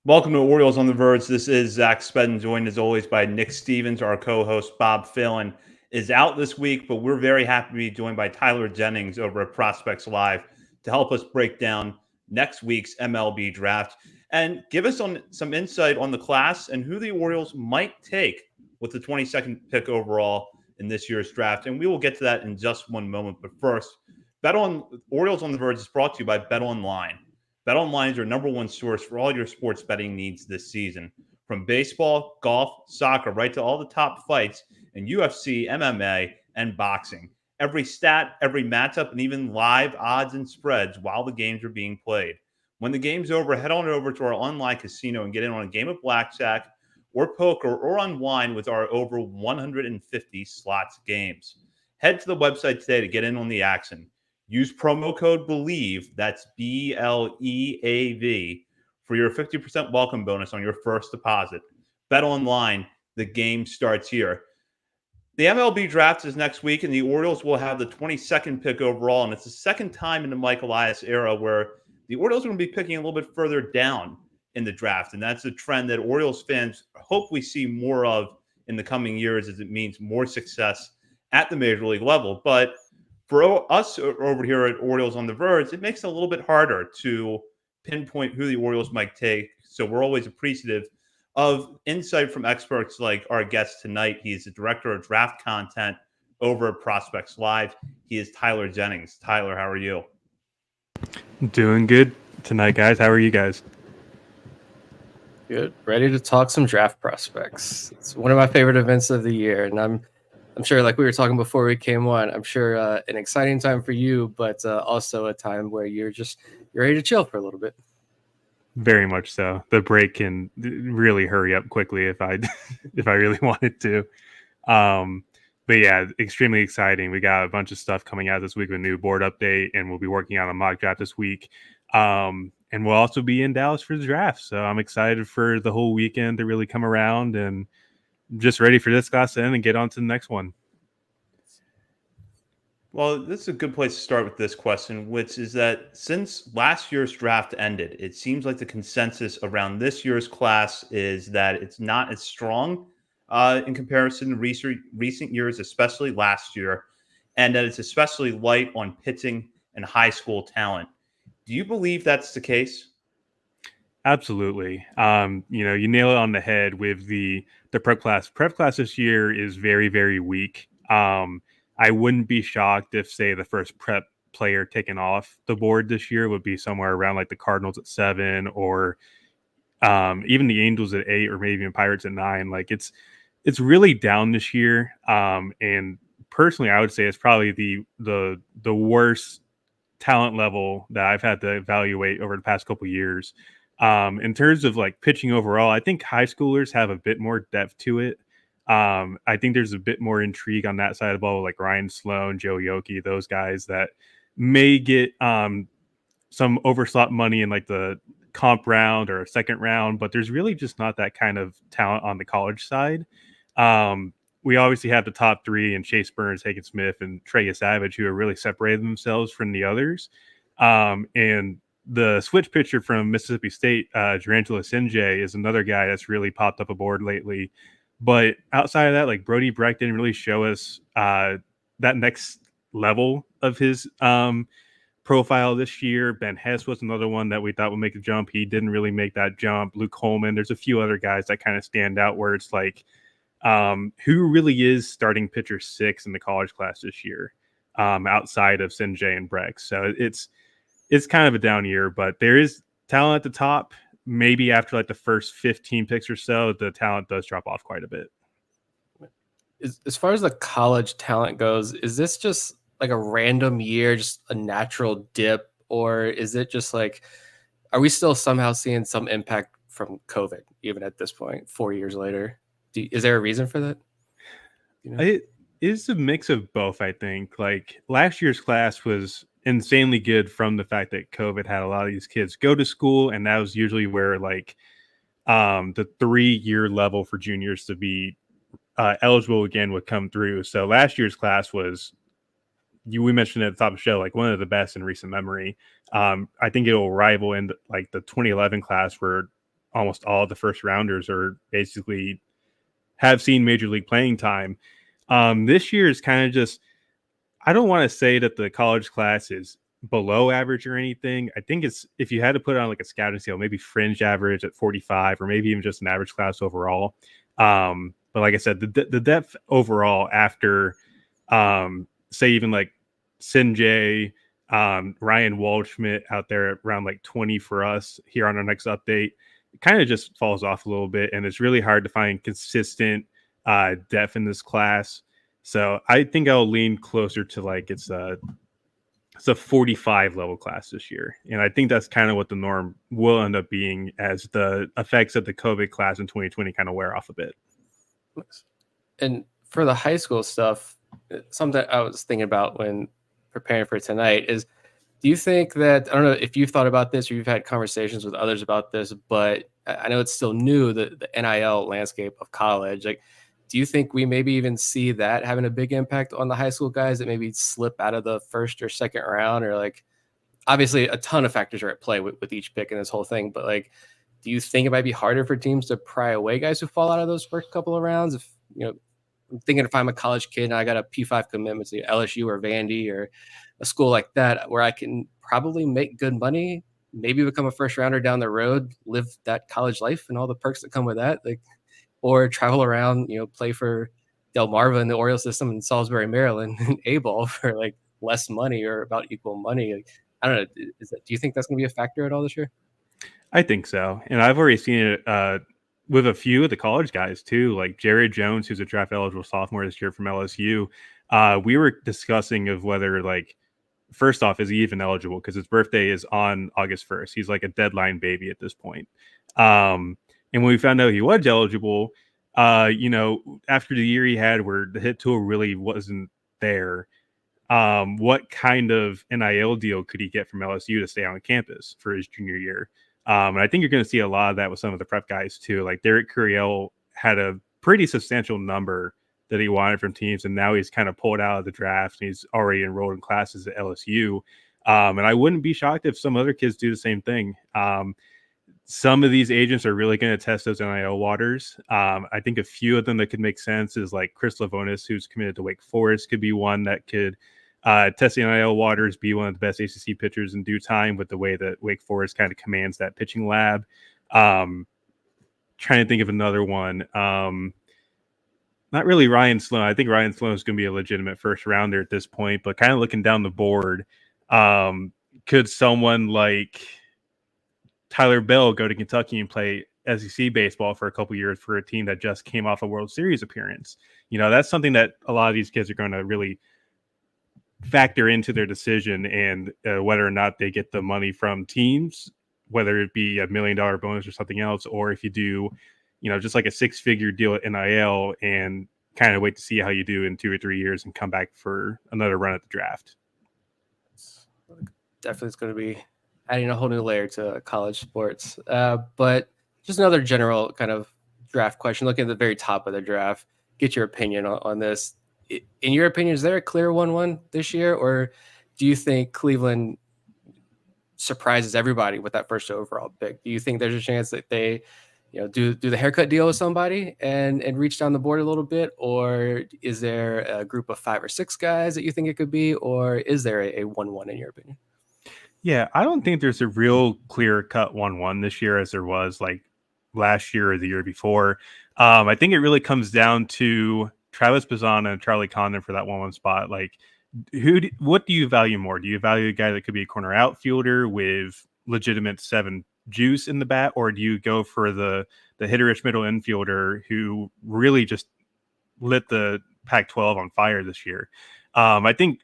Welcome to Orioles on the Verge. This is Zach Spedden, joined as always by Nick Stevens. Our co-host Bob Phelan is out this week, but we're very happy to be joined by Tyler Jennings over at Prospects Live to help us break down next week's MLB draft and give us some insight on the class and who the Orioles might take with the 22nd pick overall in this year's draft. And we will get to that in just one moment. But first, Orioles on the Verge is brought to you by Bet Online. BetOnline is your number one source for all your sports betting needs this season. From baseball, golf, soccer, right to all the top fights in UFC, MMA, and boxing. Every stat, every matchup, and even live odds and spreads while the games are being played. When the game's over, head on over to our online casino and get in on a game of blackjack or poker or unwind with our over 150 slots games. Head to the website today to get in on the action. Use promo code BELIEVE, that's BLEAV, for your 50% welcome bonus on your first deposit. Bet online, the game starts here. The MLB draft is next week, and the Orioles will have the 22nd pick overall, and it's the second time in the Mike Elias era where the Orioles are going to be picking a little bit further down in the draft, and that's a trend that Orioles fans hope we see more of in the coming years as it means more success at the major league level. But for us over here at Orioles on the Verge, it makes it a little bit harder to pinpoint who the Orioles might take. So we're always appreciative of insight from experts like our guest tonight. He is the director of draft content over at Prospects Live. He is Tyler Jennings. Tyler, how are you? Doing good tonight, guys. How are you guys? Good. Ready to talk some draft prospects. It's one of my favorite events of the year, and I'm sure, like we were talking before we came on, I'm sure an exciting time for you, but also a time where you're ready to chill for a little bit. Very much so. The break can really hurry up quickly if I if I really wanted to. But yeah, extremely exciting. We got a bunch of stuff coming out this week with a new board update, and we'll be working on a mock draft this week. And we'll also be in Dallas for the draft. So I'm excited for the whole weekend to really come around and just ready for this class to end and get on to the next one. Well, this is a good place to start with this question, which is that since last year's draft ended, it seems like the consensus around this year's class is that it's not as strong in comparison to recent years, especially last year, and that it's especially light on pitching and high school talent. Do you believe that's the case? Absolutely. You nail it on the head with the prep class. Prep class this year is very, very weak. I wouldn't be shocked if, say, the first prep player taken off the board this year would be somewhere around like the Cardinals at 7 or even the Angels at 8 or maybe even Pirates at 9. Like it's really down this year. And personally, I would say it's probably the worst talent level that I've had to evaluate over the past couple of years. In terms of like pitching overall, I think high schoolers have a bit more depth to it. I think there's a bit more intrigue on that side of the ball, like Ryan Sloan, Joe Yoki, those guys that may get some overslot money in like the comp round or a second round, but there's really just not that kind of talent on the college side. We obviously have the top three and Chase Burns, Hagen Smith, and Trey Savage, who are really separated themselves from the others. And the switch pitcher from Mississippi State, Durangelo Sinjay, is another guy that's really popped up aboard lately. But outside of that, like Brody Breck didn't really show us that next level of his profile this year. Ben Hess was another one that we thought would make a jump. He didn't really make that jump. Luke Holman. There's a few other guys that kind of stand out where it's like, who really is starting pitcher 6 in the college class this year, outside of Sinjay and Breck. So it's kind of a down year, but there is talent at the top. Maybe after like the first 15 picks or so, the talent does drop off quite a bit. As far as the college talent goes, is this just like a random year, just a natural dip, or is it just like, are we still somehow seeing some impact from COVID even at this point, 4 years later? Is there a reason for that? It is a mix of both, I think. Like last year's class was insanely good from the fact that COVID had a lot of these kids go to school, and that was usually where like the 3-year level for juniors to be eligible again would come through. So last year's class was, we mentioned at the top of the show, like one of the best in recent memory. I think it will rival in like the 2011 class where almost all the first rounders are basically have seen major league playing time. This year is kind of just, I don't want to say that the college class is below average or anything. I think it's, if you had to put it on like a scouting scale, maybe fringe average at 45, or maybe even just an average class overall. But like I said, the depth overall after, say even like Sinjay, Ryan Waldschmidt out there at around like 20 for us here on our next update, it kind of just falls off a little bit, and it's really hard to find consistent depth in this class. So I think I'll lean closer to like it's a 45 level class this year, and I think that's kind of what the norm will end up being as the effects of the COVID class in 2020 kind of wear off a bit. And for the high school stuff, something I was thinking about when preparing for tonight is, do you think that, I don't know if you've thought about this or you've had conversations with others about this, but I know it's still new, the NIL landscape of college. Like, do you think we maybe even see that having a big impact on the high school guys that maybe slip out of the first or second round? Or like, obviously a ton of factors are at play with each pick in this whole thing, but like, do you think it might be harder for teams to pry away guys who fall out of those first couple of rounds? If, you know, I'm thinking if I'm a college kid and I got a P5 commitment to LSU or Vandy or a school like that where I can probably make good money, maybe become a first rounder down the road, live that college life and all the perks that come with that, like, or travel around, you know, play for Delmarva in the Orioles system in Salisbury, Maryland, and A-ball for like less money or about equal money. Like, I don't know. Do you think that's going to be a factor at all this year? I think so, and I've already seen it with a few of the college guys too, like Jared Jones, who's a draft eligible sophomore this year from LSU. We were discussing of whether, like, first off, is he even eligible, because his birthday is on August 1st. He's like a deadline baby at this point. And when we found out he was eligible, after the year he had where the hit tool really wasn't there, what kind of NIL deal could he get from LSU to stay on campus for his junior year? And I think you're going to see a lot of that with some of the prep guys too. Like Derek Curiel had a pretty substantial number that he wanted from teams, and now he's kind of pulled out of the draft and he's already enrolled in classes at LSU. And I wouldn't be shocked if some other kids do the same thing. Some of these agents are really going to test those NIL waters. I think a few of them that could make sense is like Chris Lavonis, who's committed to Wake Forest, could be one that could test the NIL waters, be one of the best ACC pitchers in due time with the way that Wake Forest kind of commands that pitching lab. Trying to think of another one. Not really Ryan Sloan. I think Ryan Sloan is going to be a legitimate first rounder at this point, but kind of looking down the board, could someone like Tyler Bell go to Kentucky and play SEC baseball for a couple years for a team that just came off a World Series appearance? You know, that's something that a lot of these kids are going to really factor into their decision, and whether or not they get the money from teams, whether it be $1 million bonus or something else, or if you do, just like a 6-figure deal at NIL and kind of wait to see how you do in 2 or 3 years and come back for another run at the draft. Definitely it's going to be adding a whole new layer to college sports. But just another general kind of draft question, looking at the very top of the draft, get your opinion on this. In your opinion, is there a clear 1-1 this year, or do you think Cleveland surprises everybody with that first overall pick? Do you think there's a chance that they, do the haircut deal with somebody and reach down the board a little bit, or is there a group of 5 or 6 guys that you think it could be, or is there a 1-1 in your opinion? Yeah, I don't think there's a real clear-cut 1-1 this year as there was like last year or the year before. I think it really comes down to Travis Bazzana and Charlie Condon for that 1-1 spot. Like, what do you value more? Do you value a guy that could be a corner outfielder with legitimate 7 juice in the bat, or do you go for the hitterish middle infielder who really just lit the Pac-12 on fire this year? I think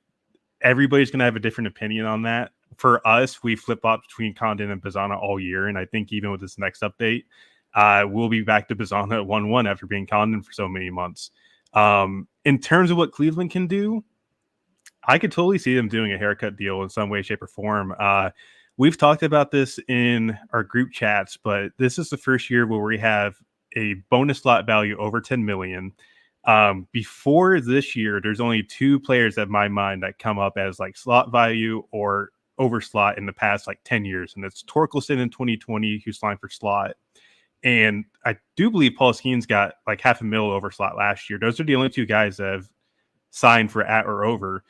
everybody's going to have a different opinion on that. For us, we flip-flopped between Condon and Bazzana all year, and I think even with this next update, we'll be back to Bazzana at 1-1 after being Condon for so many months. In terms of what Cleveland can do, I could totally see them doing a haircut deal in some way, shape, or form. We've talked about this in our group chats, but this is the first year where we have a bonus slot value over 10 million. Before this year, there's only 2 players in my mind that come up as like slot value or over slot in the past like 10 years. And it's Torkelson in 2020, who signed for slot, And I do believe Paul Skeens got like $500,000 over slot last year. Those are the only two guys that have signed for at or over.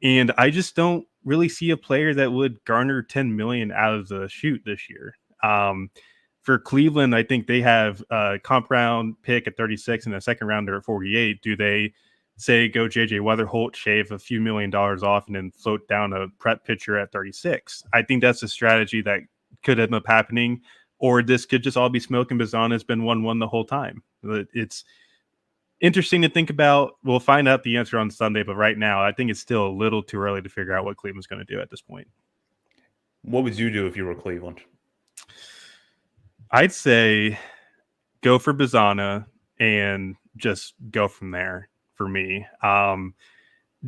And I just don't really see a player that would garner 10 million out of the chute this year. For Cleveland, I think they have a comp round pick at 36 and a second rounder at 48. Do they say go JJ Weatherholt, shave a few $1,000,000 off, and then float down a prep pitcher at 36? I think that's a strategy that could end up happening, or this could just all be smoke and Bazan has been 1-1 the whole time. It's interesting to think about. We'll find out the answer on Sunday, but right now, I think it's still a little too early to figure out what Cleveland's going to do at this point. What would you do if you were Cleveland? I'd say go for Bazana and just go from there for me.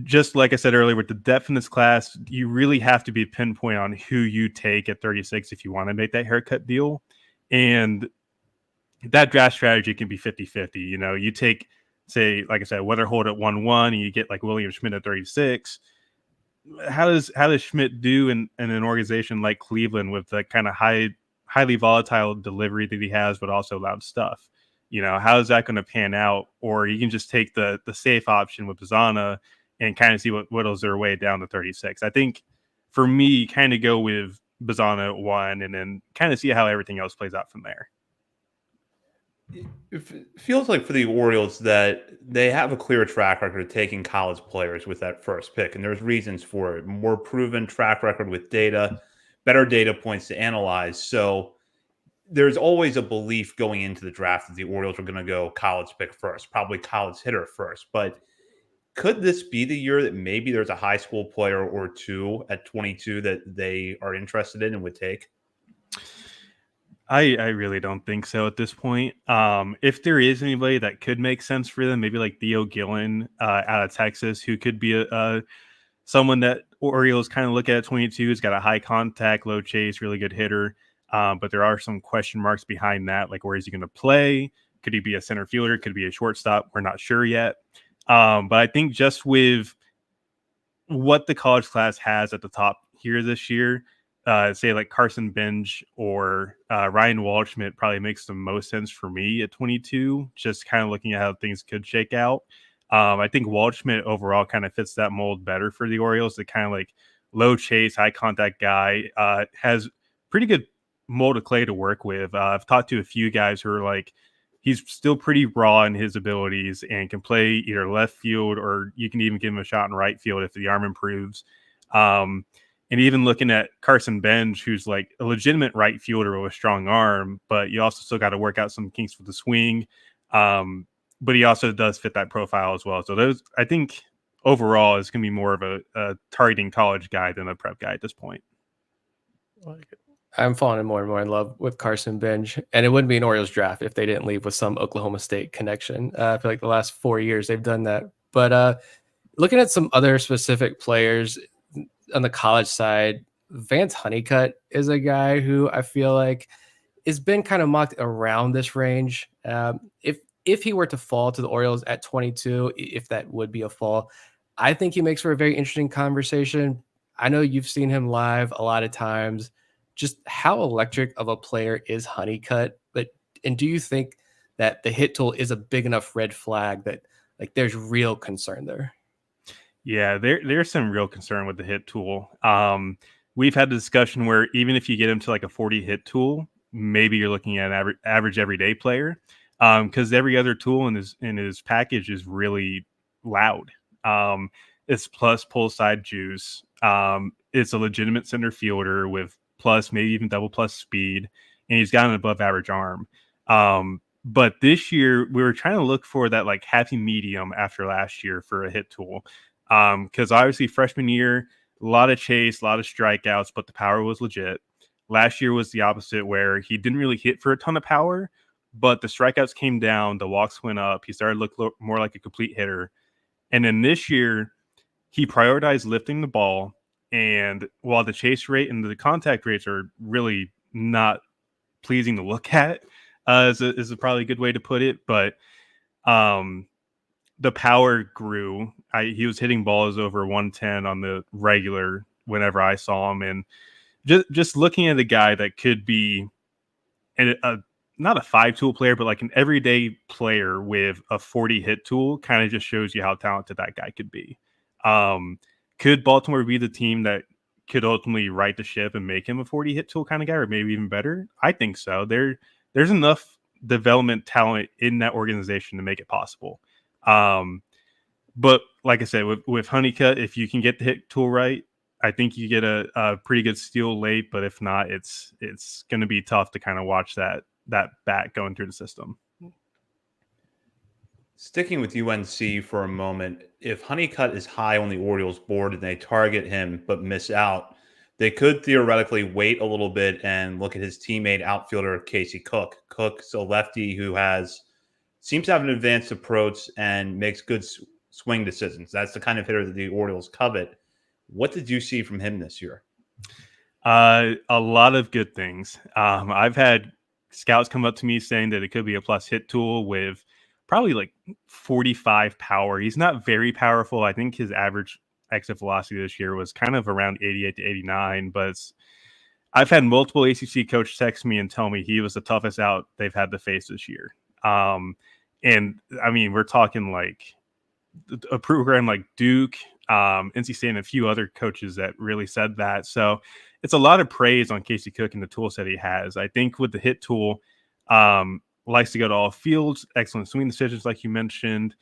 Just like I said earlier, with the depth in this class, you really have to be pinpoint on who you take at 36 if you want to make that haircut deal. And that draft strategy can be 50-50. You know, you take, say, like I said, Weatherholt at 1-1, and you get like William Schmidt at 36. How does Schmidt do in an organization like Cleveland with the kind of highly volatile delivery that he has, but also loud stuff? You know, how is that going to pan out? Or you can just take the safe option with Bazana and kind of see what whittles their way down to 36. I think for me, kind of go with Bazana at 1 and then kind of see how everything else plays out from there. It feels like for the Orioles that they have a clear track record of taking college players with that first pick, and there's reasons for it. More proven track record with data, better data points to analyze. So there's always a belief going into the draft that the Orioles are going to go college pick first, probably college hitter first. But could this be the year that maybe there's a high school player or two at 22 that they are interested in and would take? I really don't think so at this point. If there is anybody that could make sense for them, maybe like Theo Gillen out of Texas, who could be someone that Orioles kind of look at 22. He's got a high contact, low chase, really good hitter. But there are some question marks behind that, like where is he going to play? Could he be a center fielder? Could he be a shortstop? We're not sure yet. But I think just with what the college class has at the top here this year, say like Carson Bench or Ryan Waldschmidt probably makes the most sense for me at 22, just kind of looking at how things could shake out. I think Waldschmidt overall kind of fits that mold better for the Orioles. The kind of like low chase, high contact guy, has pretty good mold of clay to work with. I've talked to a few guys who are like, he's still pretty raw in his abilities and can play either left field, or you can even give him a shot in right field if the arm improves. And even looking at Carson Bench, who's like a legitimate right fielder with a strong arm, but you also still got to work out some kinks with the swing. But he also does fit that profile as well. So those, I think overall, is going to be more of a targeting college guy than a prep guy at this point. I'm falling more and more in love with Carson Bench, and it wouldn't be an Orioles draft if they didn't leave with some Oklahoma State connection. I feel like the last 4 years they've done that. But looking at some other specific players on the college side, Vance Honeycutt is a guy who I feel like has been kind of mocked around this range. If he were to fall to the Orioles at 22, if that would be a fall, I think he makes for a very interesting conversation. I know you've seen him live a lot of times. Just how electric of a player is Honeycutt? And do you think that the hit tool is a big enough red flag that like there's real concern there? Yeah, there's some real concern with the hit tool. We've had the discussion where even if you get him to like a 40 hit tool, maybe you're looking at an average everyday player, because every other tool in his package is really loud. It's plus pull side juice. It's a legitimate center fielder with plus maybe even double plus speed, and he's got an above average arm. But this year we were trying to look for that like happy medium after last year for a hit tool. Because obviously freshman year, a lot of chase, a lot of strikeouts, but the power was legit. Last year was the opposite, where he didn't really hit for a ton of power, but the strikeouts came down, the walks went up. He started to look more like a complete hitter. And then this year, he prioritized lifting the ball. And while the chase rate and the contact rates are really not pleasing to look at, is probably a good way to put it, but the power grew. He was hitting balls over 110 on the regular whenever I saw him. And just looking at a guy that could be a not a 5-tool player, but like an everyday player with a 40 hit tool kind of just shows you how talented that guy could be. Could Baltimore be the team that could ultimately right the ship and make him a 40 hit tool kind of guy, or maybe even better? I think so. There's enough development talent in that organization to make it possible. But like I said, with Honeycutt, if you can get the hit tool right, I think you get a pretty good steal late. But if not, it's going to be tough to kind of watch that bat going through the system. Sticking with UNC for a moment, if Honeycutt is high on the Orioles board and they target him but miss out, they could theoretically wait a little bit and look at his teammate outfielder Casey Cook. Cook's a lefty who seems to have an advanced approach and makes good swing decisions. That's the kind of hitter that the Orioles covet. What did you see from him this year? A lot of good things. I've had scouts come up to me saying that it could be a plus hit tool with probably like 45 power. He's not very powerful. I think his average exit velocity this year was kind of around 88 to 89, but I've had multiple ACC coaches text me and tell me he was the toughest out they've had to face this year. And I mean, we're talking like a program like Duke, NC State, and a few other coaches that really said that. So it's a lot of praise on Casey Cook and the tool set he has. I think with the hit tool, likes to go to all fields, excellent swing decisions, like you mentioned.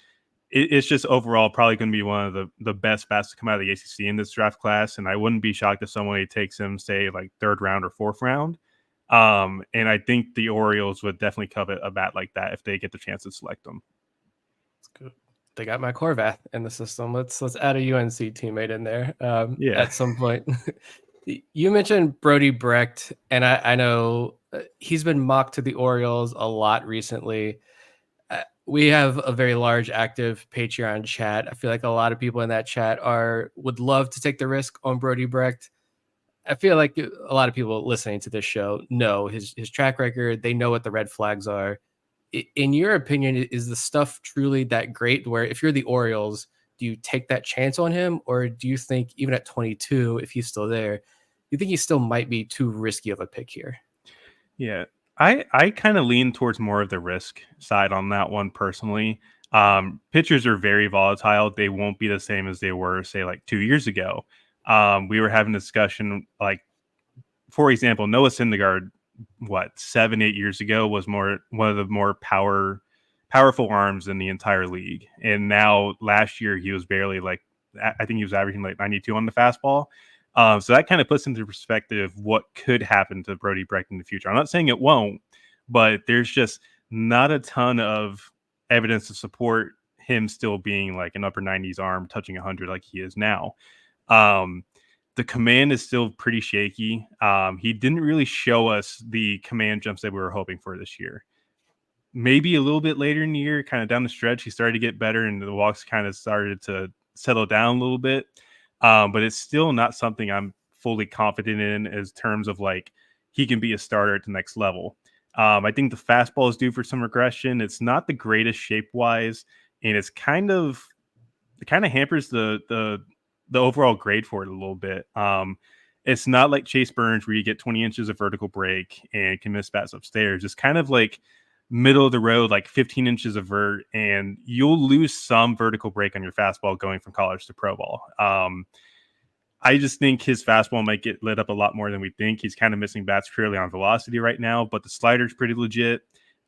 It's just overall probably going to be one of the best bats to come out of the ACC in this draft class. And I wouldn't be shocked if somebody takes him, say, like 3rd round or 4th round. And I think the Orioles would definitely covet a bat like that if they get the chance to select them. That's good. They got my Corvath in the system. Let's add a UNC teammate in there at some point. You mentioned Brody Brecht, and I know he's been mocked to the Orioles a lot recently. We have a very large active Patreon chat. I feel like a lot of people in that chat would love to take the risk on Brody Brecht. I feel like a lot of people listening to this show know his track record. They know what the red flags are. In your opinion, is the stuff truly that great where if you're the Orioles, do you take that chance on him? Or do you think even at 22, if he's still there, you think he still might be too risky of a pick here? Yeah, I kind of lean towards more of the risk side on that one personally. Pitchers are very volatile. They won't be the same as they were, say, like 2 years ago. We were having a discussion, like, for example, Noah Syndergaard, 7-8 years ago was one of the more powerful arms in the entire league. And now last year he was barely I think he was averaging like 92 on the fastball. So that kind of puts into perspective what could happen to Brody Brecht in the future. I'm not saying it won't, but there's just not a ton of evidence to support him still being like an upper 90s arm touching 100 like he is now. The command is still pretty shaky. He didn't really show us the command jumps that we were hoping for this year. Maybe a little bit later in the year, kind of down the stretch, he started to get better and the walks kind of started to settle down a little bit. But it's still not something I'm fully confident in as terms of like he can be a starter at the next level. I think the fastball is due for some regression. It's not the greatest shape wise, and it kind of hampers the overall grade for it a little bit. It's not like Chase Burns where you get 20 inches of vertical break and can miss bats upstairs. It's kind of like middle of the road, like 15 inches of vert, and you'll lose some vertical break on your fastball going from college to pro ball. I just think his fastball might get lit up a lot more than we think. He's kind of missing bats purely on velocity right now, but the slider's pretty legit.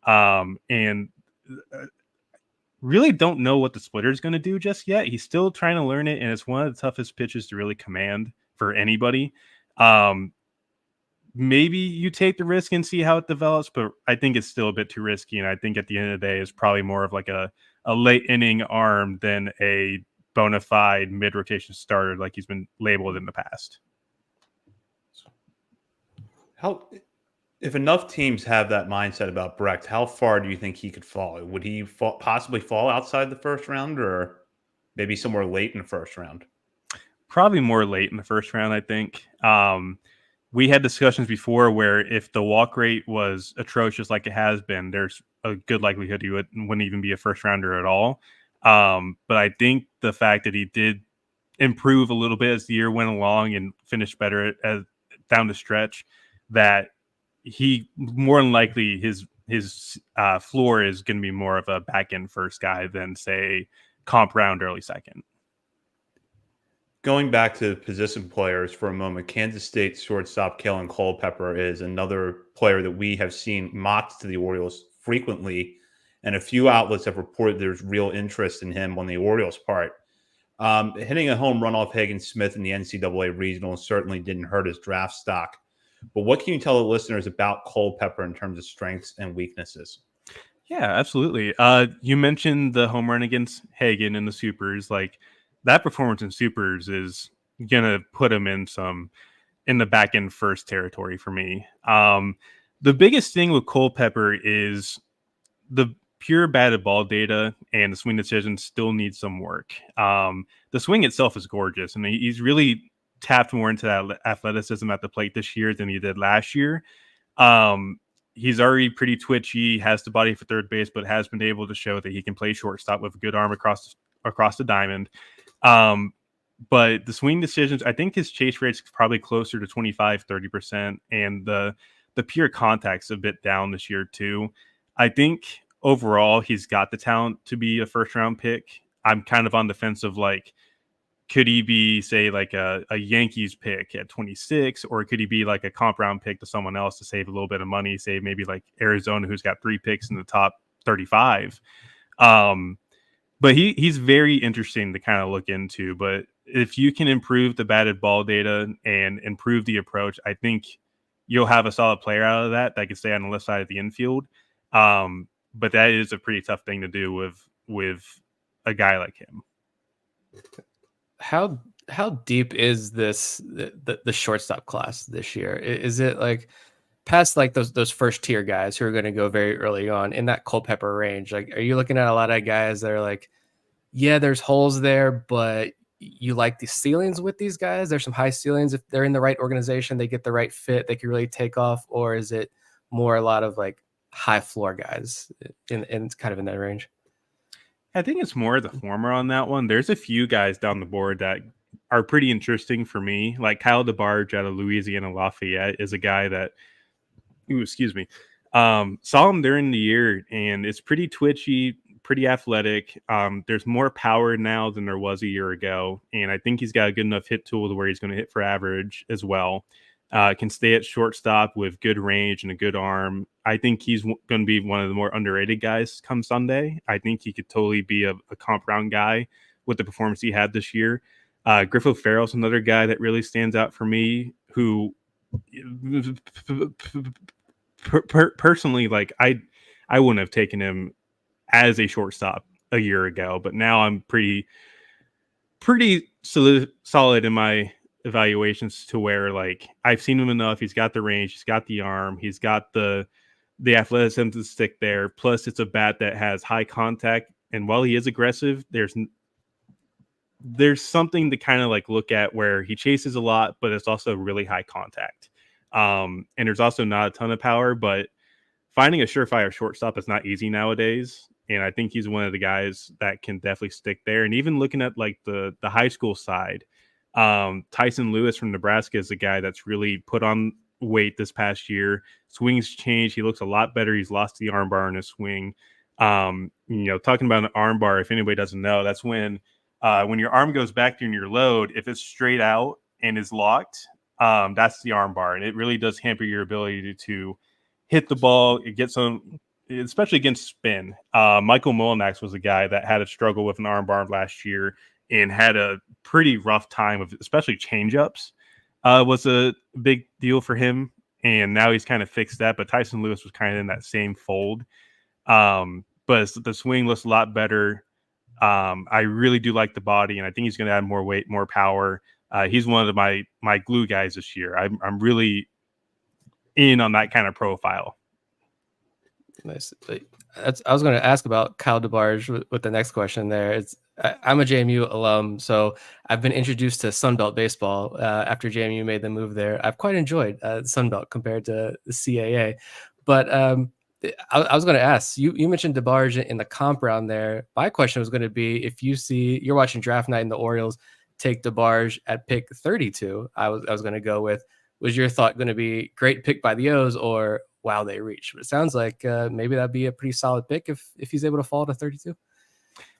And really don't know what the splitter is going to do just yet. He's still trying to learn it, and it's one of the toughest pitches to really command for anybody. Maybe you take the risk and see how it develops, but I think it's still a bit too risky. And I think at the end of the day, it's probably more of like a late inning arm than a bona fide mid-rotation starter like he's been labeled in the past. If enough teams have that mindset about Brecht, how far do you think he could fall? Would he possibly fall outside the first round or maybe somewhere late in the first round? Probably more late in the first round, I think. We had discussions before where if the walk rate was atrocious like it has been, there's a good likelihood he wouldn't even be a first rounder at all. But I think the fact that he did improve a little bit as the year went along and finished better down the stretch, that he more than likely his floor is going to be more of a back end first guy than say comp round early second. Going back to position players for a moment, Kansas State shortstop Kalen Culpepper is another player that we have seen mocked to the Orioles frequently, and a few outlets have reported there's real interest in him on the Orioles' part. Hitting a home run off Hagen Smith in the NCAA regional certainly didn't hurt his draft stock. But what can you tell the listeners about Culpepper in terms of strengths and weaknesses? Yeah, absolutely. You mentioned the home run against Hagen in the Supers. Like that performance in Supers is gonna put him in the back end first territory for me. The biggest thing with Culpepper is the pure batted ball data and the swing decision still needs some work. The swing itself is gorgeous, and he's really tapped more into that athleticism at the plate this year than he did last year. He's already pretty twitchy, has the body for third base, but has been able to show that he can play shortstop with a good arm across the diamond. But the swing decisions, I think his chase rate's probably closer to 25-30%, and the pure contact's a bit down this year too. I think overall he's got the talent to be a first round pick. I'm kind of on the fence of like, could he be say like a Yankees pick at 26, or could he be like a comp round pick to someone else to save a little bit of money, say maybe like Arizona, who's got 3 picks in the top 35. But he's very interesting to kind of look into. But if you can improve the batted ball data and improve the approach, I think you'll have a solid player out of that can stay on the left side of the infield. But that is a pretty tough thing to do with a guy like him. How deep is the shortstop class this year? Is it like past like those first tier guys who are going to go very early on in that Culpepper range? Like, are you looking at a lot of guys that are like, yeah, there's holes there, but you like the ceilings with these guys? There's some high ceilings. If they're in the right organization, they get the right fit, they can really take off. Or is it more a lot of like high floor guys in kind of in that range? I think it's more the former on that one. There's a few guys down the board that are pretty interesting for me. Like Kyle DeBarge out of Louisiana Lafayette is a guy that, saw him during the year, and it's pretty twitchy, pretty athletic. There's more power now than there was a year ago, and I think he's got a good enough hit tool to where he's going to hit for average as well. Can stay at shortstop with good range and a good arm. I think he's going to be one of the more underrated guys come Sunday. I think he could totally be a comp round guy with the performance he had this year. Griffith Farrell's another guy that really stands out for me, who personally, like I wouldn't have taken him as a shortstop a year ago, but now I'm pretty solid in my evaluations to where like I've seen him enough. He's got the range, he's got the arm, he's got the athleticism to stick there. Plus, it's a bat that has high contact, and while he is aggressive, there's something to kind of like look at where he chases a lot, but it's also really high contact. And there's also not a ton of power, but finding a surefire shortstop is not easy nowadays. And I think he's one of the guys that can definitely stick there. And even looking at like the high school side, Tyson Lewis from Nebraska is a guy that's really put on weight this past year. Swings changed. He looks a lot better. He's lost the arm bar in his swing. Talking about an arm bar, if anybody doesn't know, that's when your arm goes back during your load, if it's straight out and is locked, that's the arm bar. And it really does hamper your ability to hit the ball. It gets some, especially against spin. Michael Molinax was a guy that had a struggle with an arm bar last year and had a pretty rough time of, especially changeups, was a big deal for him. And now he's kind of fixed that. But Tyson Lewis was kind of in that same fold. But the swing looks a lot better. I really do like the body, and I think he's going to add more weight, more power. He's one of my glue guys this year. I'm really in on that kind of profile. Nice. I was going to ask about Kyle DeBarge with the next question there. I'm a JMU alum, so I've been introduced to Sunbelt baseball after JMU made the move there. I've quite enjoyed Sunbelt compared to the CAA. But I was going to ask, you mentioned DeBarge in the comp round there. My question was going to be, if you're watching draft night and the Orioles take DeBarge at pick 32, I was going to go with, was your thought going to be great pick by the O's, or wow they reach. But it sounds like maybe that'd be a pretty solid pick if he's able to fall to 32.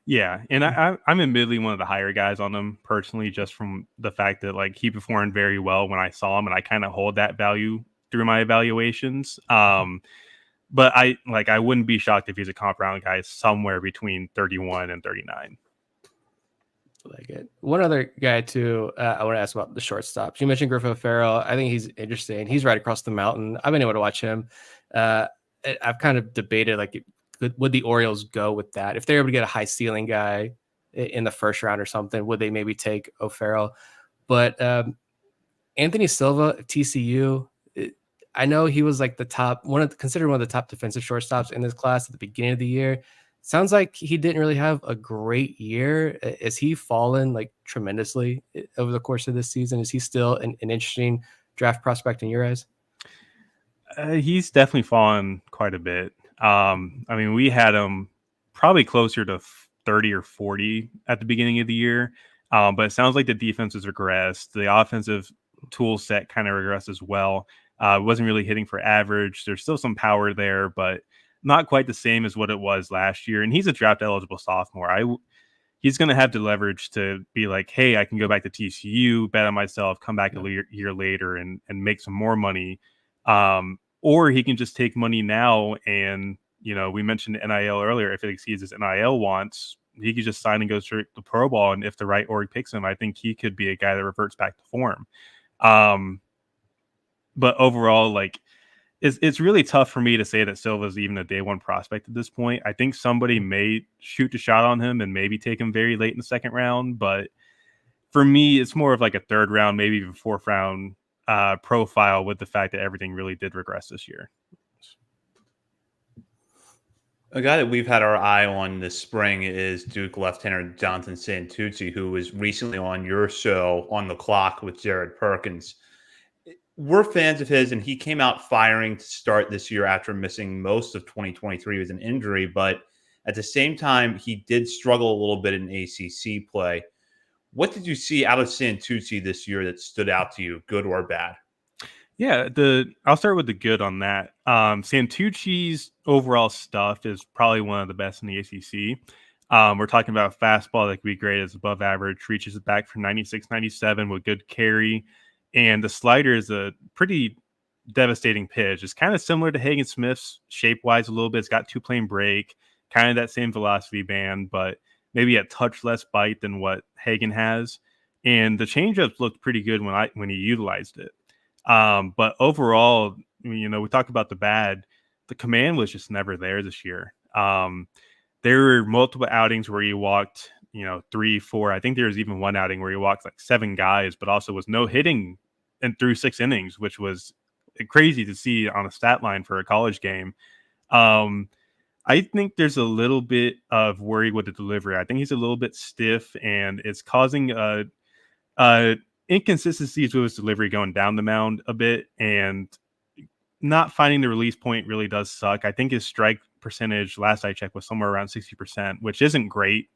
Yeah, and I'm admittedly one of the higher guys on him personally, just from the fact that like he performed very well when I saw him, and I kind of hold that value through my evaluations. But I wouldn't be shocked if he's a comp round guy somewhere between 31 and 39. Like it. One other guy too, I want to ask about the shortstops. You mentioned Griffin Farrell. I think he's interesting. He's right across the mountain. I've been able to watch him. I've kind of debated like, would the Orioles go with that if they're able to get a high ceiling guy in the first round or something? Would they maybe take O'Farrell? But Anthony Silva, TCU. I know he was like considered one of the top defensive shortstops in this class at the beginning of the year. Sounds like he didn't really have a great year. Is he fallen like tremendously over the course of this season? Is he still an interesting draft prospect in your eyes? He's definitely fallen quite a bit. I mean, we had him probably closer to 30 or 40 at the beginning of the year. But it sounds like the defense has regressed. The offensive tool set kind of regressed as well. Wasn't really hitting for average. There's still some power there, but not quite the same as what it was last year. And he's a draft eligible sophomore. He's going to have the leverage to be like, hey, I can go back to TCU, bet on myself, come back a year later and make some more money. Or he can just take money now and, we mentioned NIL earlier. If it exceeds his NIL wants, he could just sign and go straight to pro ball. And if the right org picks him, I think he could be a guy that reverts back to form. But overall, like, it's really tough for me to say that Silva's even a day one prospect at this point. I think somebody may shoot a shot on him and maybe take him very late in the second round. But for me, it's more of like a third round, maybe even fourth round profile, with the fact that everything really did regress this year. A guy that we've had our eye on this spring is Duke left-hander Jonathan Santucci, who was recently on your show On the Clock with Jared Perkins. We're fans of his, and he came out firing to start this year after missing most of 2023 with an injury. But at the same time, he did struggle a little bit in ACC play. What did you see out of Santucci this year that stood out to you, good or bad? Yeah, I'll start with the good on that. Santucci's overall stuff is probably one of the best in the ACC. We're talking about fastball that could be great as above average, reaches it back for 96, 97 with good carry. And the slider is a pretty devastating pitch. It's kind of similar to Hagen Smith's shape-wise a little bit. It's got two-plane break, kind of that same velocity band, but maybe a touch less bite than what Hagen has. And the changeups looked pretty good when he utilized it. But overall, we talk about the bad. The command was just never there this year. There were multiple outings where he walked, 3, 4. I think there was even one outing where he walked like 7 guys, but also was no hitting and through 6 innings, which was crazy to see on a stat line for a college game. I think there's a little bit of worry with the delivery. I think he's a little bit stiff, and it's causing inconsistencies with his delivery going down the mound a bit, and not finding the release point really does suck. I think his strike percentage last I checked was somewhere around 60%, which isn't great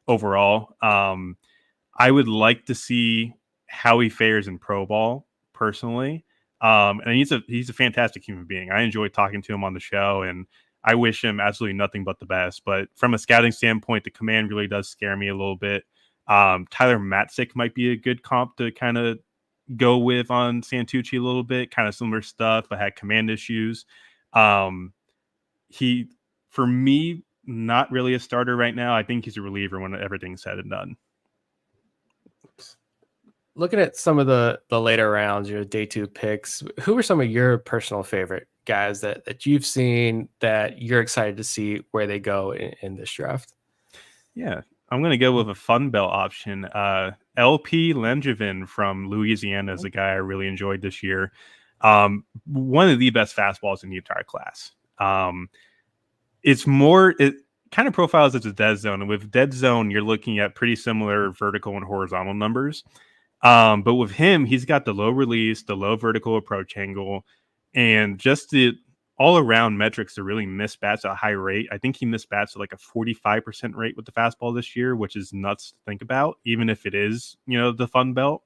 overall. I would like to see how he fares in pro ball personally. And he's a fantastic human being. I enjoy talking to him on the show, and I wish him absolutely nothing but the best. But from a scouting standpoint, the command really does scare me a little bit. Tyler Matzik might be a good comp to kind of go with on Santucci a little bit, kind of similar stuff, but had command issues. He, for me, not really a starter right now. I think he's a reliever when everything's said and done. Looking at some of the later rounds, your day 2 picks, who are some of your personal favorite guys that you've seen that you're excited to see where they go in this draft? Yeah, I'm going to go with a Fun Belt option. LP Langevin from Louisiana is a guy I really enjoyed this year. One of the best fastballs in the entire class. It kind of profiles as a dead zone. And with dead zone, you're looking at pretty similar vertical and horizontal numbers. But with him, he's got the low release, the low vertical approach angle, and just the all-around metrics to really miss bats at a high rate. I think he missed bats at like a 45% rate with the fastball this year, which is nuts to think about, even if it is, the Fun Belt.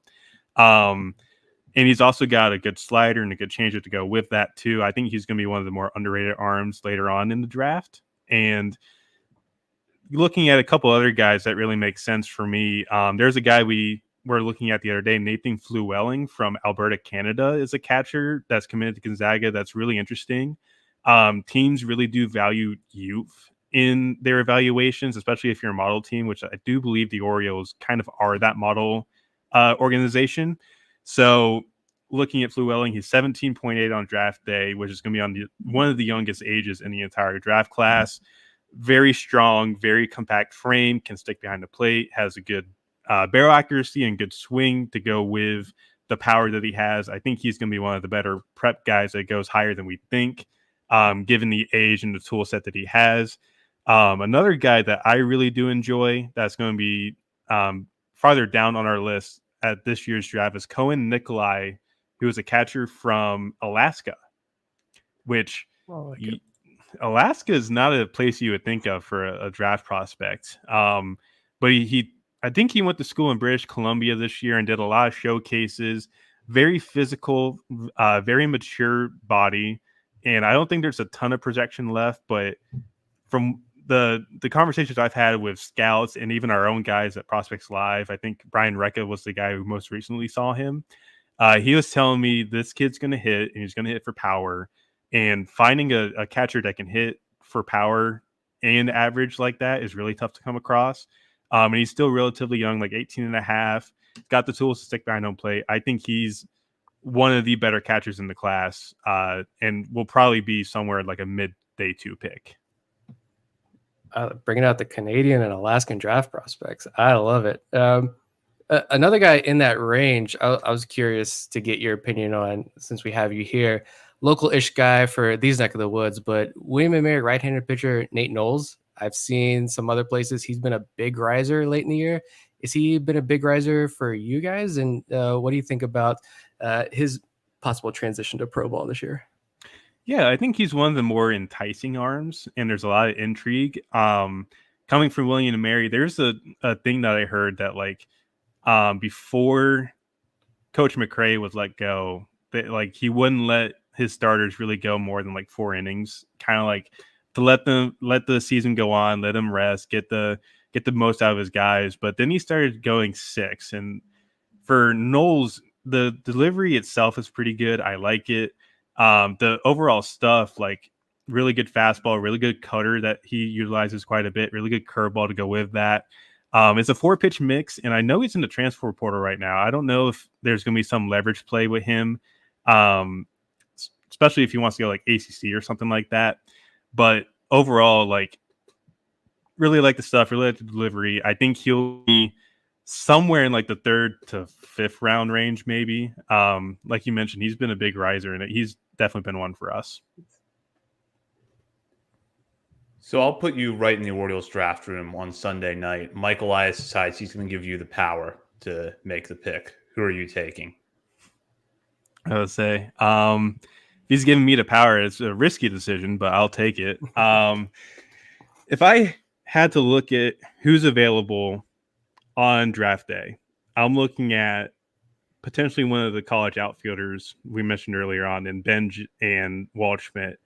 And he's also got a good slider and a good changeup to go with that too. I think he's going to be one of the more underrated arms later on in the draft. And looking at a couple other guys that really make sense for me, there's a guy we were looking at the other day, Nathan Flewelling from Alberta, Canada, is a catcher that's committed to Gonzaga. That's really interesting. Teams really do value youth in their evaluations, especially if you're a model team, which I do believe the Orioles kind of are that model organization. So looking at Flewelling, he's 17.8 on draft day, which is going to be on one of the youngest ages in the entire draft class. Very strong, very compact frame, can stick behind the plate, has a good barrel accuracy and good swing to go with the power that he has. I think he's going to be one of the better prep guys that goes higher than we think, given the age and the tool set that he has. Another guy that I really do enjoy that's going to be farther down on our list at this year's draft is Cohen Nikolai, who is a catcher from Alaska, which Alaska is not a place you would think of for a draft prospect. But I think he went to school in British Columbia this year and did a lot of showcases. Very physical, very mature body. And I don't think there's a ton of projection left, but from the conversations I've had with scouts and even our own guys at Prospects Live, I think Brian Recca was the guy who most recently saw him. He was telling me this kid's going to hit, and he's going to hit for power. And finding a catcher that can hit for power and average like that is really tough to come across. And he's still relatively young, like 18 and a half. Got the tools to stick behind home plate. I think he's one of the better catchers in the class, and will probably be somewhere like a mid-day 2 pick. Bringing out the Canadian and Alaskan draft prospects. I love it. Another guy in that range, I was curious to get your opinion on, since we have you here. Local-ish guy for these neck of the woods, but William & Mary right-handed pitcher Nate Knowles. I've seen some other places he's been a big riser late in the year. Has he been a big riser for you guys? And what do you think about his possible transition to pro ball this year? Yeah, I think he's one of the more enticing arms, and there's a lot of intrigue. Coming from William & Mary, there's a thing that I heard that before Coach McRae was let go, that he wouldn't let his starters really go more than 4 innings, kind of to let the season go on, let him rest, get the most out of his guys. But then he started going 6, and for Knowles, the delivery itself is pretty good. I like it. The overall stuff, really good fastball, really good cutter that he utilizes quite a bit, really good curveball to go with that. It's a 4-pitch mix, and I know he's in the transfer portal right now. I don't know if there's going to be some leverage play with him, especially if he wants to go ACC or something like that. But overall, really like the stuff, really like the delivery. I think he'll be somewhere in the 3rd to 5th round range, maybe. Like you mentioned, he's been a big riser, and he's definitely been one for us. So I'll put you right in the Orioles draft room on Sunday night. Mike Elias decides he's going to give you the power to make the pick. Who are you taking? I would say, if he's giving me the power, it's a risky decision, but I'll take it. If I had to look at who's available on draft day, I'm looking at potentially one of the college outfielders we mentioned earlier on, in Benj and Waldschmidt.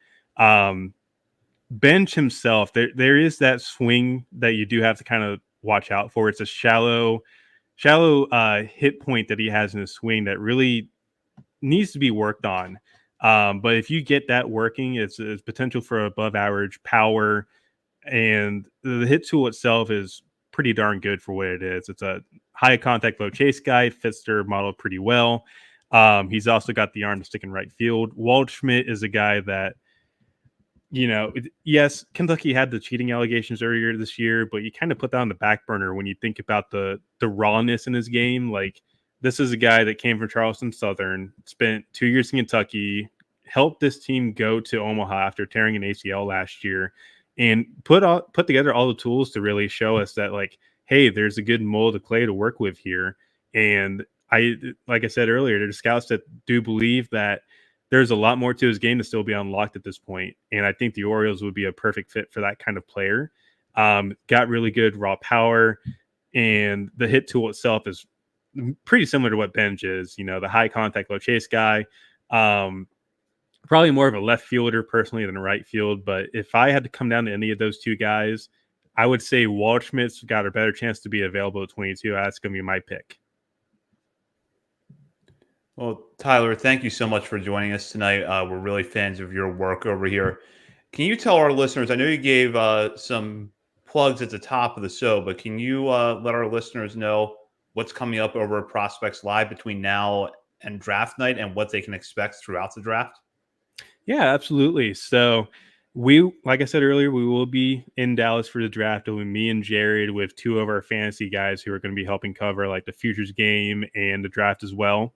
Benj himself, there is that swing that you do have to kind of watch out for. It's a shallow hit point that he has in his swing that really needs to be worked on. But if you get that working, it's potential for above average power, and the hit tool itself is pretty darn good for what it is. It's a high contact, low chase guy, fits their model pretty well. He's also got the arm to stick in right field. Waldschmidt is a guy that, yes, Kentucky had the cheating allegations earlier this year, but you kind of put that on the back burner when you think about the rawness in his game. This is a guy that came from Charleston Southern, spent 2 years in Kentucky, helped this team go to Omaha after tearing an ACL last year, and put together all the tools to really show us that, hey, there's a good mold of clay to work with here. And like I said earlier, there's scouts that do believe that there's a lot more to his game to still be unlocked at this point. And I think the Orioles would be a perfect fit for that kind of player. Got really good raw power, and the hit tool itself is pretty similar to what Benj is, the high contact, low chase guy. Probably more of a left fielder personally than a right field. But if I had to come down to any of those two guys, I would say Waldschmidt's got a better chance to be available at 22. That's going to be my pick. Well, Tyler, thank you so much for joining us tonight. We're really fans of your work over here. Can you tell our listeners, I know you gave some plugs at the top of the show, but can you let our listeners know what's coming up over at Prospects Live between now and draft night and what they can expect throughout the draft? Yeah, absolutely. So like I said earlier, we will be in Dallas for the draft. It'll be me and Jared with two of our fantasy guys who are going to be helping cover like the futures game and the draft as well.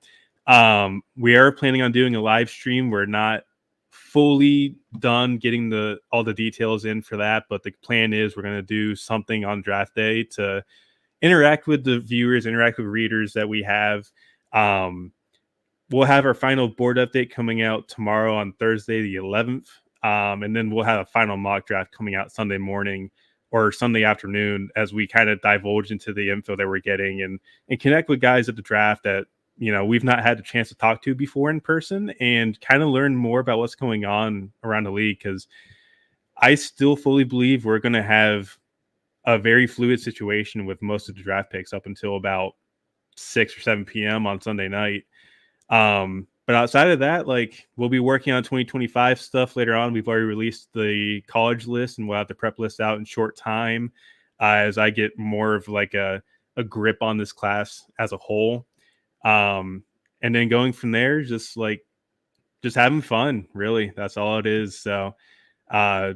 We are planning on doing a live stream. We're not fully done getting all the details in for that, but the plan is we're going to do something on draft day to interact with the viewers, interact with readers that we have. We'll have our final board update coming out tomorrow on Thursday, the 11th. And then we'll have a final mock draft coming out Sunday morning or Sunday afternoon as we kind of divulge into the info that we're getting and connect with guys at the draft that, we've not had a chance to talk to before in person and kind of learn more about what's going on around the league. Because I still fully believe we're going to have a very fluid situation with most of the draft picks up until about 6 or 7 p.m. on Sunday night. But outside of that, like we'll be working on 2025 stuff later on. We've already released the college list and we'll have the prep list out in short time as I get more of like a grip on this class as a whole. And then going from there, just having fun, really. That's all it is. So, I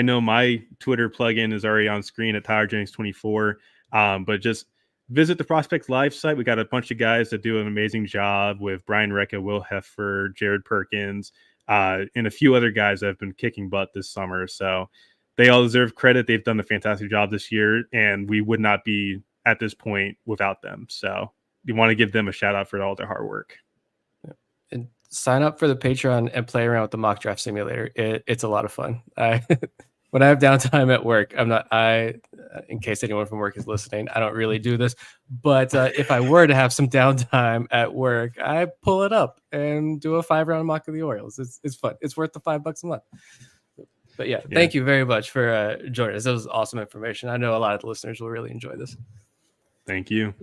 know my Twitter plugin is already on screen at Tyler Jennings 24. But just visit the Prospects Live site. We got a bunch of guys that do an amazing job with Brian Recca, Will Heffer, Jared Perkins, and a few other guys that have been kicking butt this summer. So they all deserve credit. They've done a fantastic job this year, and we would not be at this point without them. So you want to give them a shout out for all their hard work. And sign up for the Patreon and play around with the mock draft simulator. It's a lot of fun. When I have downtime at work, in case anyone from work is listening, I don't really do this, but if I were to have some downtime at work, I pull it up and do a 5-round mock of the Orioles. It's fun. It's worth the $5 a month. But yeah, thank you very much for joining us. That was awesome information. I know a lot of the listeners will really enjoy this. Thank you.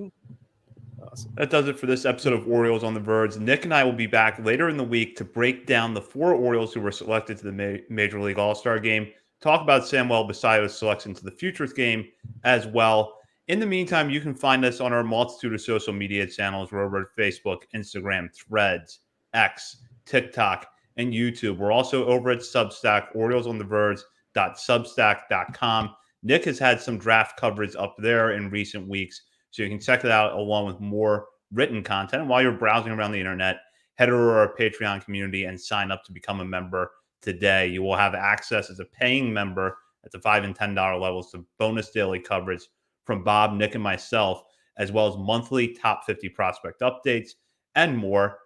Awesome. That does it for this episode of Orioles on the Verge. Nick and I will be back later in the week to break down the 4 Orioles who were selected to the Major League All-Star Game, talk about Samuel Basallo's selection to the Futures Game as well. In the meantime, you can find us on our multitude of social media channels. We're over at Facebook, Instagram, Threads, X, TikTok, and YouTube. We're also over at Substack, oriolesontheverge.substack.com. Nick has had some draft coverage up there in recent weeks, so you can check it out along with more written content. And while you're browsing around the internet, head over to our Patreon community and sign up to become a member today. You will have access as a paying member at the $5 and $10 levels to bonus daily coverage from Bob, Nick, and myself, as well as monthly top 50 prospect updates and more.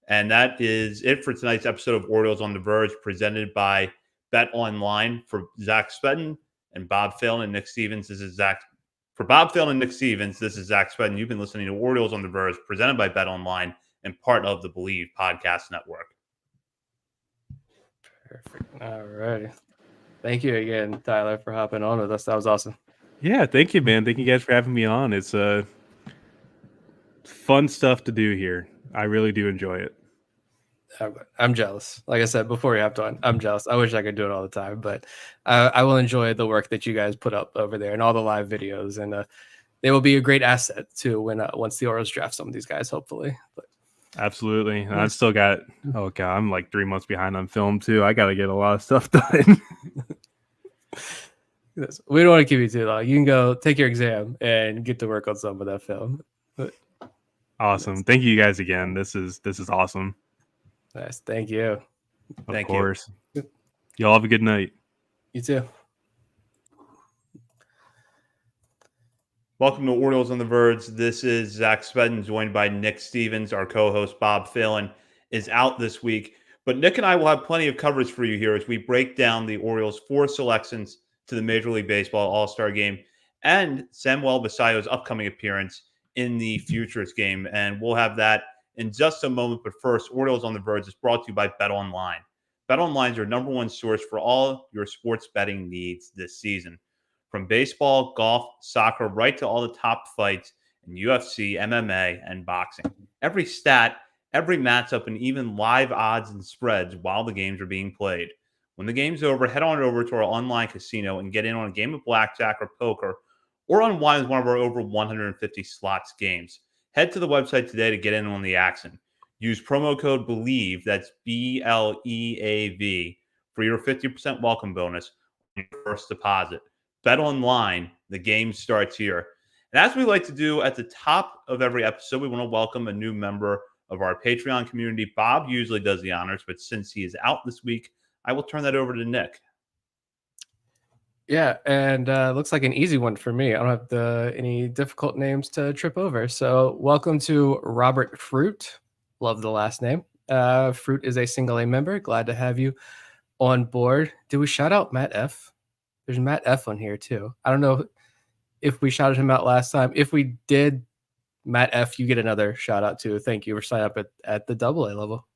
And that is it for tonight's episode of Orioles on the Verge, presented by Bet Online. For Zach Spedden and Bob Phelan and Nick Stevens, this is Zach. For Bob Phelan and Nick Stevens, this is Zach Spedden. You've been listening to Orioles on the Verge, presented by Bet Online and part of the Believe Podcast Network. Perfect. All right. Thank you again, Tyler, for hopping on with us. That was awesome. Yeah, thank you, man. Thank you guys for having me on. It's fun stuff to do here. I really do enjoy it. I'm jealous. Like I said before we hopped on, I'm jealous. I wish I could do it all the time, but I will enjoy the work that you guys put up over there and all the live videos, and they will be a great asset to when once the Orioles draft some of these guys, hopefully. But absolutely. And I've still got, I'm like 3 months behind on film too. I got to get a lot of stuff done. We don't want to keep you too long. You can go take your exam and get to work on some of that film. But, awesome. Thank you guys again. This is awesome. Nice. Thank you. Of course. Y'all have a good night. You too. Welcome to Orioles on the Verge. This is Zach Spedden, joined by Nick Stevens. Our co-host Bob Phelan is out this week, but Nick and I will have plenty of coverage for you here as we break down the Orioles' 4 selections to the Major League Baseball All-Star Game and Samuel Basallo's upcoming appearance in the futures game. And we'll have that in just a moment. But first, Orioles on the Verge is brought to you by BetOnline. BetOnline is your number one source for all your sports betting needs this season. From baseball, golf, soccer, right to all the top fights in UFC, MMA, and boxing. Every stat, every matchup, and even live odds and spreads while the games are being played. When the game's over, head on over to our online casino and get in on a game of blackjack or poker, or unwind with one of our over 150 slots games. Head to the website today to get in on the action. Use promo code BELIEVE, that's BLEAV, for your 50% welcome bonus on your first deposit. Bet online, the game starts here. And as we like to do at the top of every episode, we want to welcome a new member of our Patreon community. Bob usually does the honors, but since he is out this week, I will turn that over to Nick. Yeah, and looks like an easy one for me. I don't have any difficult names to trip over. So welcome to Robert Fruit. Love the last name. Fruit is a single A member. Glad to have you on board. Did we shout out Matt F? There's Matt F on here too. I don't know if we shouted him out last time. If we did, Matt F, you get another shout out too. Thank you for signing up at the AA level.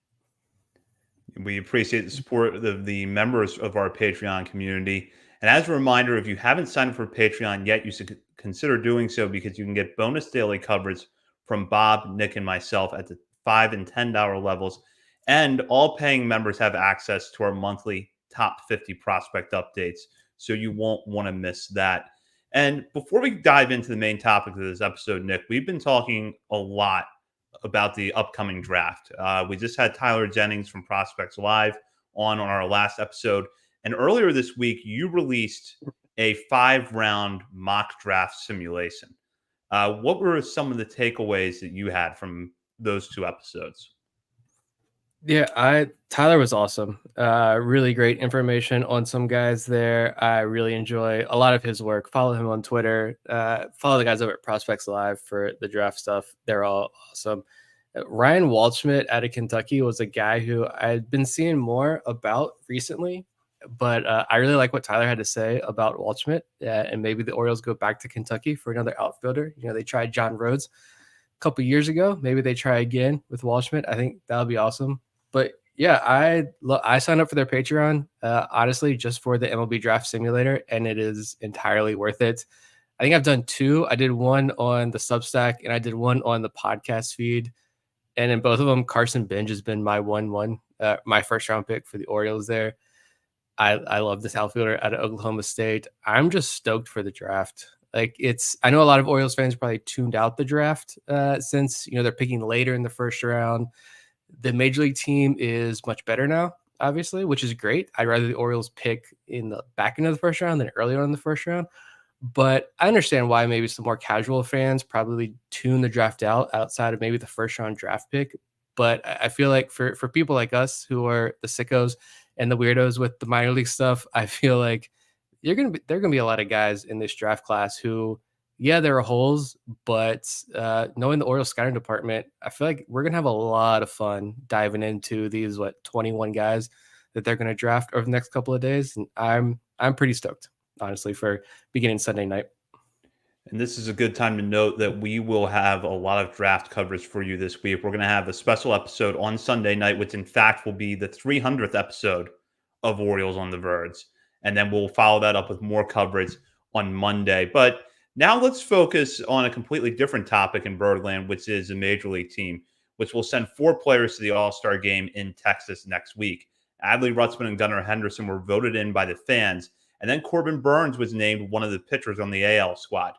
We appreciate the support of the members of our Patreon community. And as a reminder, if you haven't signed up for Patreon yet, you should consider doing so because you can get bonus daily coverage from Bob, Nick, and myself at the $5 and $10 levels. And all paying members have access to our monthly top 50 prospect updates. So you won't want to miss that. And before we dive into the main topic of this episode, Nick, we've been talking a lot about the upcoming draft. We just had Tyler Jennings from Prospects Live on our last episode. And earlier this week, you released a 5-round mock draft simulation. What were some of the takeaways that you had from those 2 episodes? Yeah, Tyler was awesome. Really great information on some guys there. I really enjoy a lot of his work. Follow him on Twitter. Follow the guys over at Prospects Live for the draft stuff. They're all awesome. Ryan Waldschmidt out of Kentucky was a guy who I'd been seeing more about recently, but I really like what Tyler had to say about Waldschmidt, and maybe the Orioles go back to Kentucky for another outfielder. You know, they tried John Rhodes a couple years ago. Maybe they try again with Waldschmidt. I think that would be awesome. But yeah, I signed up for their Patreon, honestly, just for the MLB Draft Simulator, and it is entirely worth it. I think I've done 2. I did one on the Substack, and I did one on the podcast feed. And in both of them, Carson Bench has been my my first round pick for the Orioles there. I love this outfielder out of Oklahoma State. I'm just stoked for the draft. I know a lot of Orioles fans probably tuned out the draft since, they're picking later in the first round. The major league team is much better now, obviously, which is great. I'd rather the Orioles pick in the back end of the first round than earlier in the first round. But I understand why maybe some more casual fans probably tune the draft out outside of maybe the first round draft pick. But I feel like for people like us who are the sickos and the weirdos with the minor league stuff, I feel like there are gonna be a lot of guys in this draft class who, yeah, there are holes, but knowing the Orioles scouting department, I feel like we're gonna have a lot of fun diving into these 21 guys that they're gonna draft over the next couple of days, and I'm pretty stoked, honestly, for beginning Sunday night. And this is a good time to note that we will have a lot of draft coverage for you this week. We're going to have a special episode on Sunday night, which in fact will be the 300th episode of Orioles on the Verge. And then we'll follow that up with more coverage on Monday. But now let's focus on a completely different topic in Birdland, which is a major league team, which will send 4 players to the All-Star game in Texas next week. Adley Rutzman and Gunnar Henderson were voted in by the fans. And then Corbin Burns was named one of the pitchers on the AL squad.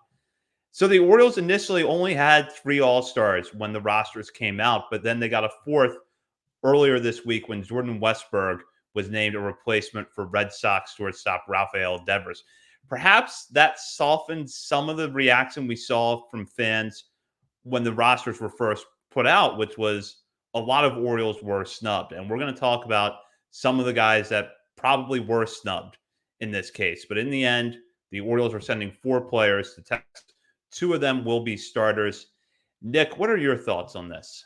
So the Orioles initially only had 3 All-Stars when the rosters came out, but then they got a 4th earlier this week when Jordan Westburg was named a replacement for Red Sox shortstop Rafael Devers. Perhaps that softened some of the reaction we saw from fans when the rosters were first put out, which was a lot of Orioles were snubbed. And we're going to talk about some of the guys that probably were snubbed in this case. But in the end, the Orioles are sending 4 players to Texas. 2 of them will be starters. Nick, what are your thoughts on this?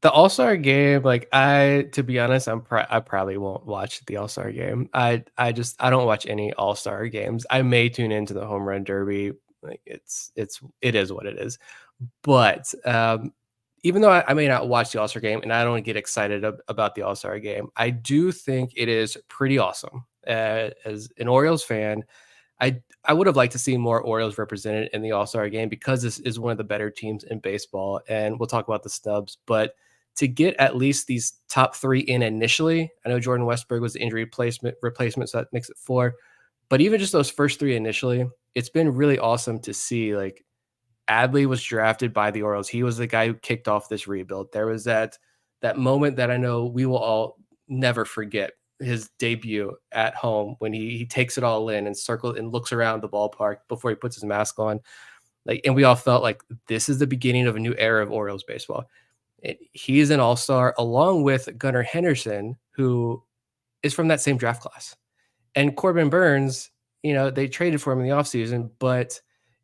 The All-Star game, like to be honest, I probably won't watch the All-Star game. I don't watch any All-Star games. I may tune into the Home Run Derby. Like it is what it is. But even though I may not watch the All-Star game and I don't get excited about the All-Star game, I do think it is pretty awesome. As an Orioles fan, I would have liked to see more Orioles represented in the All-Star game because this is one of the better teams in baseball. And we'll talk about the snubs, but to get at least these top three in initially, I know Jordan Westberg was the injury replacement, so that makes it four. But even just those first three initially, it's been really awesome to see. Like Adley was drafted by the Orioles. He was the guy who kicked off this rebuild. There was that moment that I know we will all never forget, his debut at home when he takes it all in and circles and looks around the ballpark before he puts his mask on. Like, and we all felt like this is the beginning of a new era of Orioles baseball. He is an all-star along with Gunnar Henderson, who is from that same draft class. And Corbin Burns, they traded for him in the offseason, but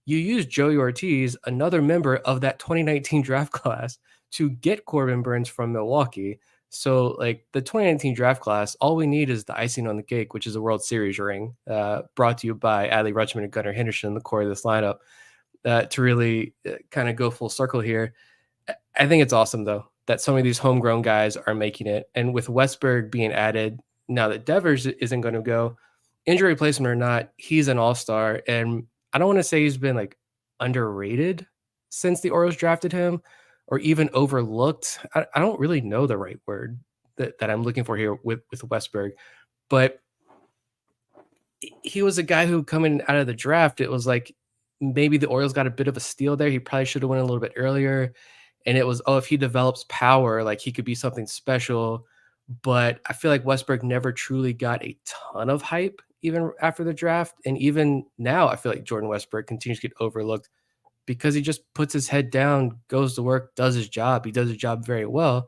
you used Joey Ortiz, another member of that 2019 draft class, to get Corbin Burns from Milwaukee. So, like, the 2019 draft class, all we need is the icing on the cake, which is a World Series ring, brought to you by Adley Rutschman and Gunnar Henderson in the core of this lineup, to really kind of go full circle here. I think it's awesome, though, that some of these homegrown guys are making it. And with Westberg being added, now that Devers isn't going to go, injury replacement or not, he's an all-star. And I don't want to say he's been like underrated since the Orioles drafted him or even overlooked. I don't really know the right word that I'm looking for here with Westberg, but he was a guy who coming out of the draft, it was like maybe the Orioles got a bit of a steal there. He probably should have went a little bit earlier. And it was, if he develops power, like he could be something special. But I feel like Westberg never truly got a ton of hype even after the draft. And even now, I feel like Jordan Westberg continues to get overlooked because he just puts his head down, goes to work, does his job. He does his job very well.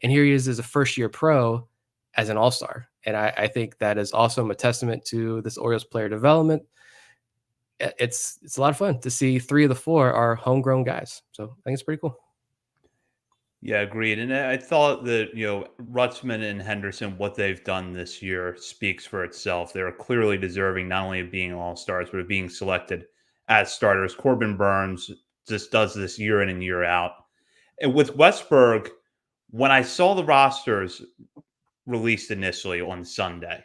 And here he is as a first-year pro as an all-star. And I think that is also a testament to this Orioles player development. It's a lot of fun to see 3 of the 4 are homegrown guys. So I think it's pretty cool. Yeah, agreed. And I thought that, Rutzman and Henderson, what they've done this year speaks for itself. They're clearly deserving not only of being all-stars, but of being selected as starters. Corbin Burns just does this year in and year out. And with Westberg, when I saw the rosters released initially on Sunday,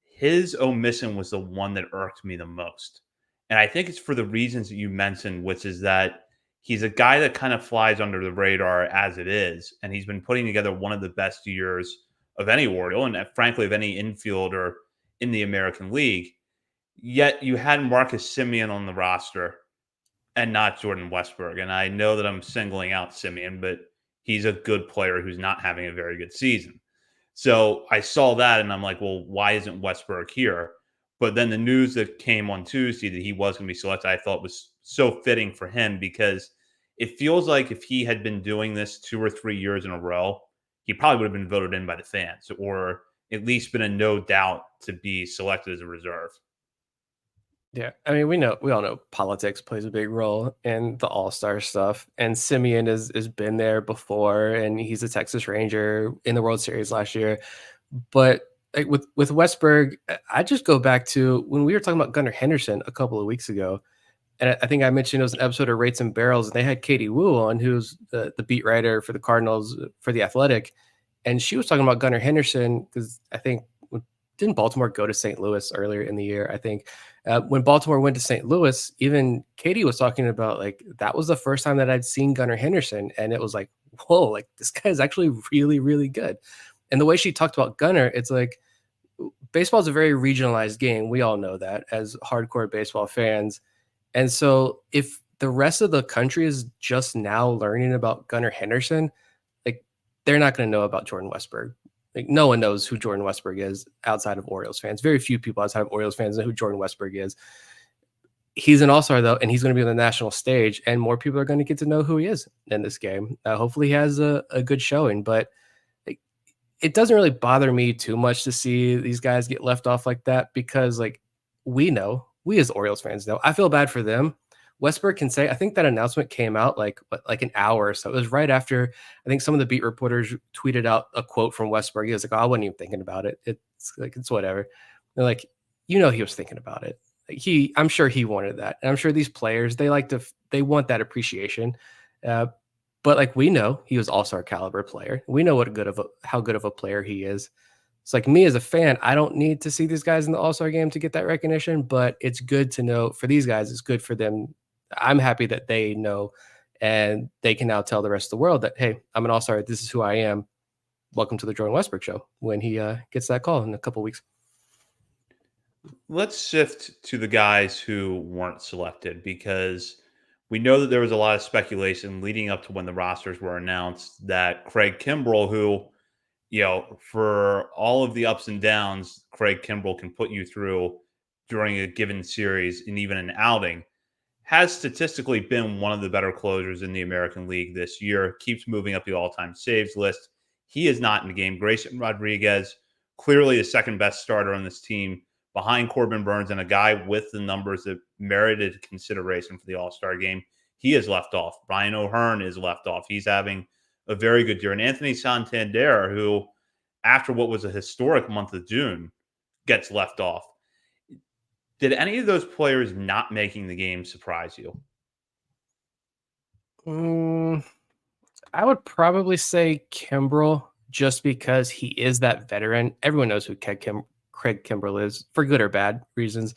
his omission was the one that irked me the most. And I think it's for the reasons that you mentioned, which is that he's a guy that kind of flies under the radar as it is. And he's been putting together one of the best years of any Oriole and frankly of any infielder in the American League. Yet you had Marcus Semien on the roster and not Jordan Westberg. And I know that I'm singling out Semien, but he's a good player who's not having a very good season. So I saw that and I'm like, well, why isn't Westberg here? But then the news that came on Tuesday that he was going to be selected, I thought was so fitting for him because it feels like if he had been doing this 2 or 3 years in a row, he probably would have been voted in by the fans or at least been a no doubt to be selected as a reserve. Yeah, I mean, we all know politics plays a big role in the All-Star stuff, and Semien has been there before, and he's a Texas Ranger in the World Series last year. But like with Westberg, I just go back to when we were talking about Gunnar Henderson a couple of weeks ago, and I think I mentioned it was an episode of Rates and Barrels, and they had Katie Wu on, who's the beat writer for the Cardinals for The Athletic, and she was talking about Gunnar Henderson because I think didn't Baltimore go to St. Louis earlier in the year? I think when Baltimore went to St. Louis, even Katie was talking about like that was the first time that I'd seen Gunnar Henderson, and it was like, whoa, like this guy is actually really, really good. And the way she talked about Gunnar, it's like baseball is a very regionalized game. We all know that as hardcore baseball fans. And so if the rest of the country is just now learning about Gunnar Henderson, like they're not going to know about Jordan Westberg. Like no one knows who Jordan Westberg is outside of Orioles fans. Very few people outside of Orioles fans know who Jordan Westberg is. He's an all-star though, and he's going to be on the national stage, and more people are going to get to know who he is in this game. Hopefully he has a good showing, but it doesn't really bother me too much to see these guys get left off like that because like we as Orioles fans know, I feel bad for them. Westberg can say, I think that announcement came out like an hour. So it was right after, I think some of the beat reporters tweeted out a quote from Westberg. He was like, oh, I wasn't even thinking about it. It's like, it's whatever. They're like, he was thinking about it. I'm sure he wanted that. And I'm sure these players, they want that appreciation. But like, we know he was all-star caliber player. We know how good of a player he is. It's like, me as a fan, I don't need to see these guys in the all-star game to get that recognition, but it's good to know for these guys. It's good for them. I'm happy that they know, and they can now tell the rest of the world that, hey, I'm an all-star. This is who I am. Welcome to the Jordan Westbrook show when he gets that call in a couple weeks. Let's shift to the guys who weren't selected, because we know that there was a lot of speculation leading up to when the rosters were announced that Craig Kimbrell, who, for all of the ups and downs Craig Kimbrell can put you through during a given series and even an outing, has statistically been one of the better closers in the American League this year, keeps moving up the all-time saves list. He is not in the game. Grayson Rodriguez, clearly the second best starter on this team, behind Corbin Burns, and a guy with the numbers that merited consideration for the All-Star game. He is left off. Brian O'Hearn is left off. He's having a very good year. And Anthony Santander, who, after what was a historic month of June, gets left off. Did any of those players not making the game surprise you? I would probably say Kimbrell, just because he is that veteran. Everyone knows who Craig Kimbrell is, for good or bad reasons.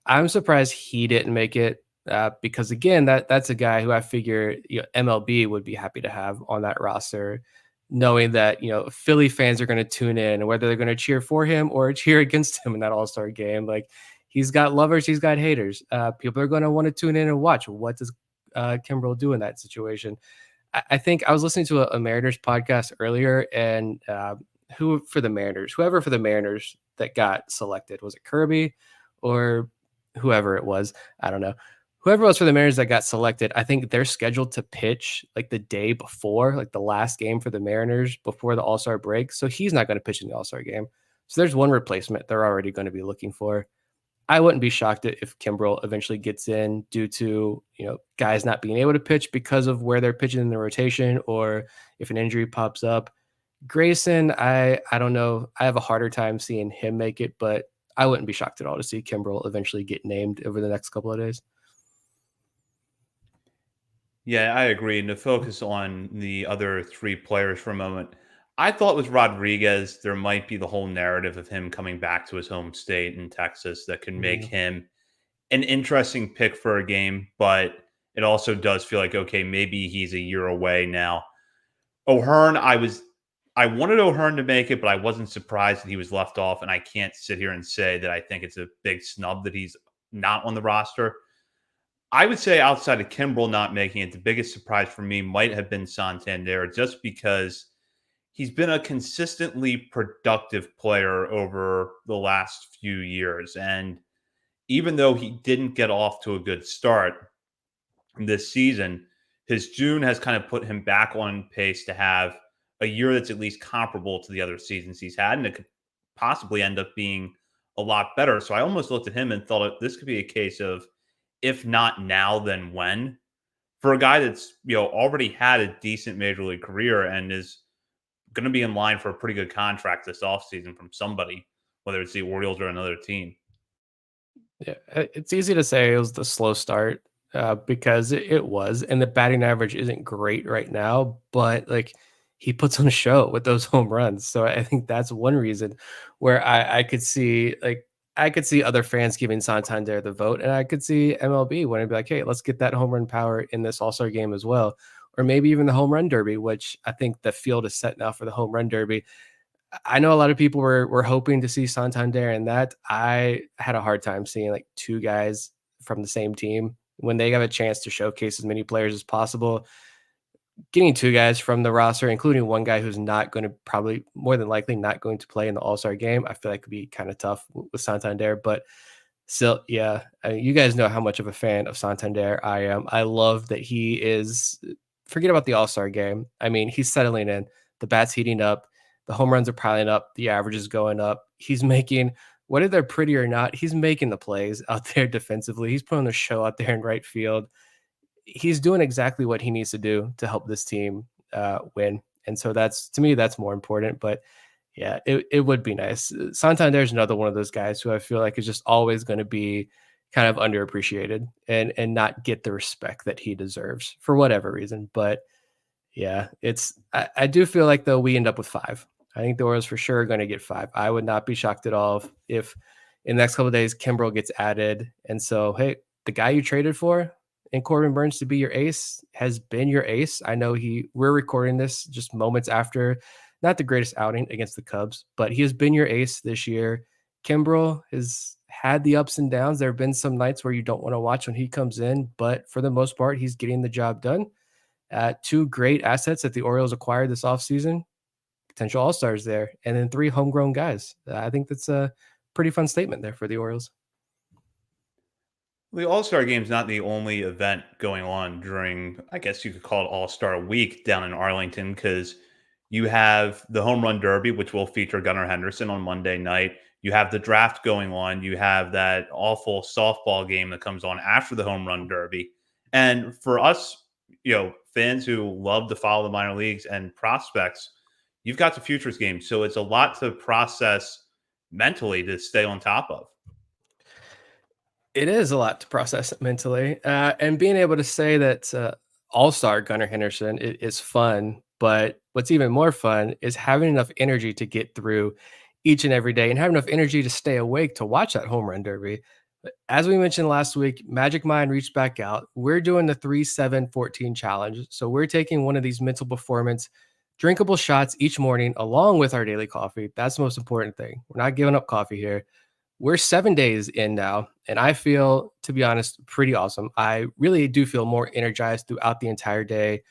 I'm surprised he didn't make it, because, again, that's a guy who I figure MLB would be happy to have on that roster, knowing that Philly fans are going to tune in, and whether they're going to cheer for him or cheer against him in that All-Star game. Like, he's got lovers, he's got haters. People are going to want to tune in and watch. What does Kimbrell do in that situation? I think I was listening to a Mariners podcast earlier, and whoever for the Mariners that got selected, was it Kirby or whoever it was? I don't know. Whoever it was for the Mariners that got selected, I think they're scheduled to pitch like the day before, like the last game for the Mariners before the All-Star break. So he's not going to pitch in the All-Star game. So there's one replacement they're already going to be looking for. I wouldn't be shocked if Kimbrell eventually gets in due to, guys not being able to pitch because of where they're pitching in the rotation, or if an injury pops up. Grayson, I don't know. I have a harder time seeing him make it, but I wouldn't be shocked at all to see Kimbrell eventually get named over the next couple of days. Yeah, I agree. And to focus on the other three players for a moment, I thought with Rodriguez, there might be the whole narrative of him coming back to his home state in Texas that could make him an interesting pick for a game, but it also does feel like, okay, maybe he's a year away now. O'Hearn, I wanted O'Hearn to make it, but I wasn't surprised that he was left off, and I can't sit here and say that I think it's a big snub that he's not on the roster. I would say outside of Kimbrell not making it, the biggest surprise for me might have been Santander, just because he's been a consistently productive player over the last few years. And even though he didn't get off to a good start this season, his June has kind of put him back on pace to have a year that's at least comparable to the other seasons he's had. And it could possibly end up being a lot better. So I almost looked at him and thought this could be a case of, if not now, then when, for a guy that's already had a decent major league career and is going to be in line for a pretty good contract this offseason from somebody, whether it's the Orioles or another team. Yeah, it's easy to say it was the slow start, because it was, and the batting average isn't great right now, but like, he puts on a show with those home runs. So I think that's one reason where I could see other fans giving Santander the vote, and I could see MLB wanting to be like, hey, let's get that home run power in this All-Star game as well. Or maybe even the home run derby, which I think the field is set now for the home run derby. I know a lot of people were hoping to see Santander, and that I had a hard time seeing like two guys from the same team when they have a chance to showcase as many players as possible. Getting two guys from the roster, including one guy who's not going to, probably more than likely not going to play in the All-Star game, I feel like could be kind of tough with Santander. But still, yeah, you guys know how much of a fan of Santander I am. I love that he is, forget about the All-Star game. I mean, he's settling in. The bat's heating up. The home runs are piling up. The average is going up. He's making whether they're pretty or not, he's making the plays out there defensively. He's putting the show out there in right field. He's doing exactly what he needs to do to help this team win. And so that's, to me, that's more important. But yeah, it would be nice. Santander's another one of those guys who I feel like is just always going to be kind of underappreciated and not get the respect that he deserves for whatever reason. But yeah, I do feel like though we end up with 5. I think the Orioles for sure are going to get 5. I would not be shocked at all if in the next couple of days Kimbrel gets added. And so, hey, the guy you traded for and Corbin Burns to be your ace has been your ace. I know we're recording this just moments after not the greatest outing against the Cubs, but he has been your ace this year. Kimbrel has had the ups and downs. There have been some nights where you don't want to watch when he comes in, but for the most part, he's getting the job done. 2 great assets that the Orioles acquired this offseason, potential all-stars there, and then 3 homegrown guys. I think that's a pretty fun statement there for the Orioles. The All-Star Game is not the only event going on during, I guess you could call it All-Star Week down in Arlington, because you have the Home Run Derby, which will feature Gunnar Henderson on Monday night. You have the draft going on. You have that awful softball game that comes on after the Home Run Derby. And for us, fans who love to follow the minor leagues and prospects, you've got the futures game. So it's a lot to process mentally to stay on top of. It is a lot to process mentally. And being able to say that all-star Gunnar Henderson is fun, but what's even more fun is having enough energy to get through each and every day and have enough energy to stay awake to watch that home run derby. As we mentioned last week, Magic Mind reached back out. We're doing the 3-7-14 challenge. So we're taking one of these mental performance drinkable shots each morning along with our daily coffee. That's the most important thing. We're not giving up coffee here. We're 7 days in now, and I feel, to be honest, pretty awesome. I really do feel more energized throughout the entire day.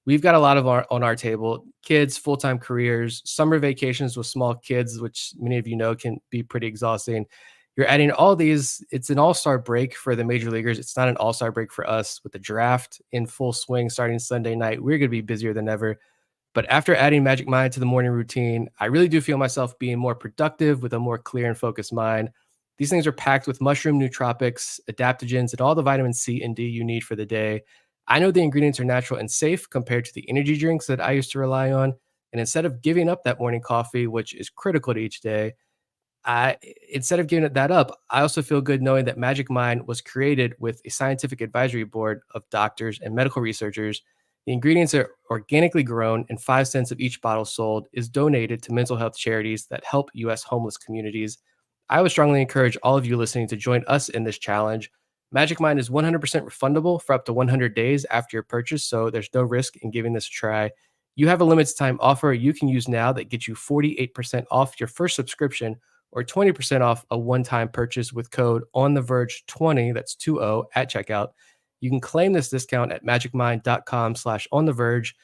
We've got a lot on our table, kids, full-time careers, summer vacations with small kids, which many of you know can be pretty exhausting. You're adding all these. It's an all-star break for the major leaguers. It's not an all-star break for us with the draft in full swing starting Sunday night. We're going to be busier than ever. But after adding Magic Mind to the morning routine, I really do feel myself being more productive with a more clear and focused mind. These things are packed with mushroom nootropics, adaptogens, and all the vitamin C and D you need for the day. I know the ingredients are natural and safe compared to the energy drinks that I used to rely on. And instead of giving up that morning coffee, which is critical to each day, instead of giving that up, I also feel good knowing that Magic Mind was created with a scientific advisory board of doctors and medical researchers. The ingredients are organically grown, and 5 cents of each bottle sold is donated to mental health charities that help U.S. homeless communities. I would strongly encourage all of you listening to join us in this challenge. Magic Mind is 100% refundable for up to 100 days after your purchase, so there's no risk in giving this a try. You have a limited time offer you can use now that gets you 48% off your first subscription or 20% off a one-time purchase with code OnTheVerge20, that's 20, at checkout. You can claim this discount at magicmind.com/ontheverge.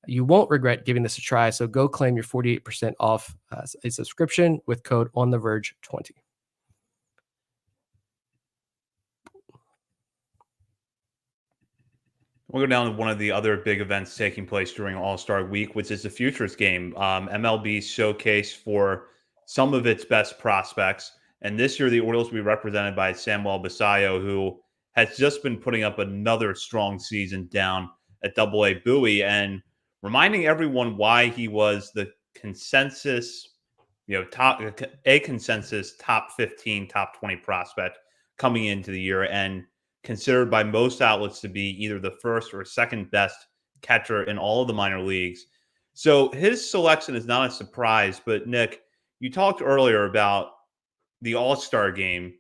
You won't regret giving this a try, so go claim your 48% off a subscription with code OnTheVerge20. We'll go down to one of the other big events taking place during All-Star Week, which is the Futures Game. MLB showcase for some of its best prospects. And this year, the Orioles will be represented by Samuel Basallo, who has just been putting up another strong season down at Double-A Bowie and reminding everyone why he was the consensus, top 15, top 20 prospect coming into the year, and considered by most outlets to be either the first or second best catcher in all of the minor leagues. So his selection is not a surprise, but Nick, you talked earlier about the All-Star game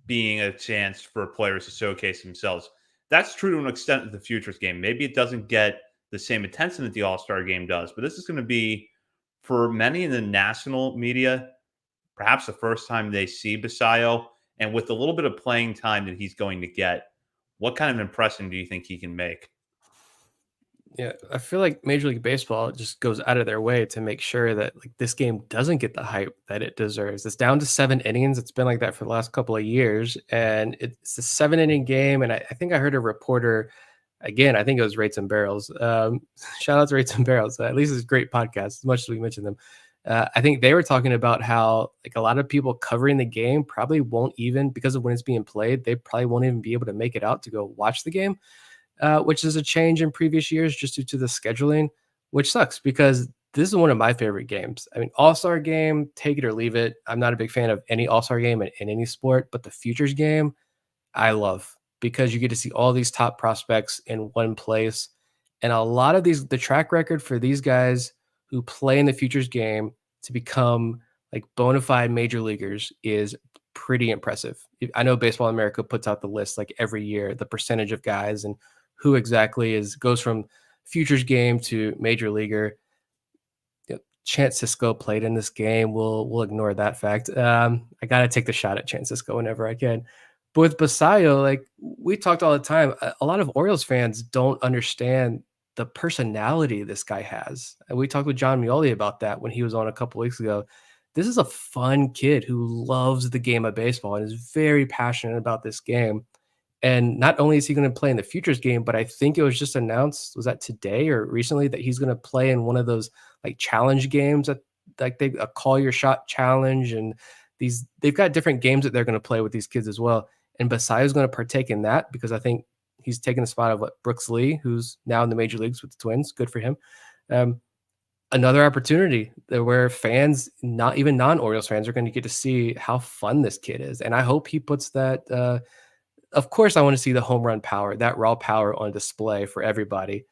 being a chance for players to showcase themselves. That's true to an extent of the Futures game. Maybe it doesn't get the same attention that the All-Star game does, but this is going to be, for many in the national media, perhaps the first time they see Basallo. And with a little bit of playing time that he's going to get, what kind of impression do you think he can make? Yeah, I feel like Major League Baseball just goes out of their way to make sure that this game doesn't get the hype that it deserves. It's down to 7 innings. It's been like that for the last couple of years, and it's a 7-inning game. And I think I heard a reporter, again, I think it was Rates and Barrels. Shout out to Rates and Barrels. At least it's a great podcast, as much as we mentioned them. I think they were talking about how like a lot of people covering the game probably won't even, because of when it's being played, they probably won't even be able to make it out to go watch the game, which is a change in previous years just due to the scheduling, which sucks because this is one of my favorite games. I mean, All-Star game, take it or leave it. I'm not a big fan of any All-Star game in any sport, but the Futures game, I love because you get to see all these top prospects in one place. And a lot of these, the track record for these guys who play in the Futures game to become like bona fide major leaguers is pretty impressive. I know Baseball America puts out the list like every year, the percentage of guys and who exactly goes from Futures game to major leaguer. Chance Cisco played in this game. We'll ignore that fact. I gotta take the shot at Chance Cisco whenever I can. But with Basayo, like we talked all the time, a lot of Orioles fans don't understand the personality this guy has. And we talked with John Mioli about that when he was on a couple weeks ago. This is a fun kid who loves the game of baseball and is very passionate about this game. And not only is he going to play in the Futures game, but I think it was just announced, was that today or recently, that he's going to play in one of those like challenge games that like they a call your shot challenge. And they've got different games that they're going to play with these kids as well. And Basayo is going to partake in that because I think he's taking the spot of Brooks Lee, who's now in the major leagues with the Twins. Good for him. Another opportunity where fans, not even non-Orioles fans, are going to get to see how fun this kid is. And I hope he puts that, of course, I want to see the home run power, that raw power on display for everybody.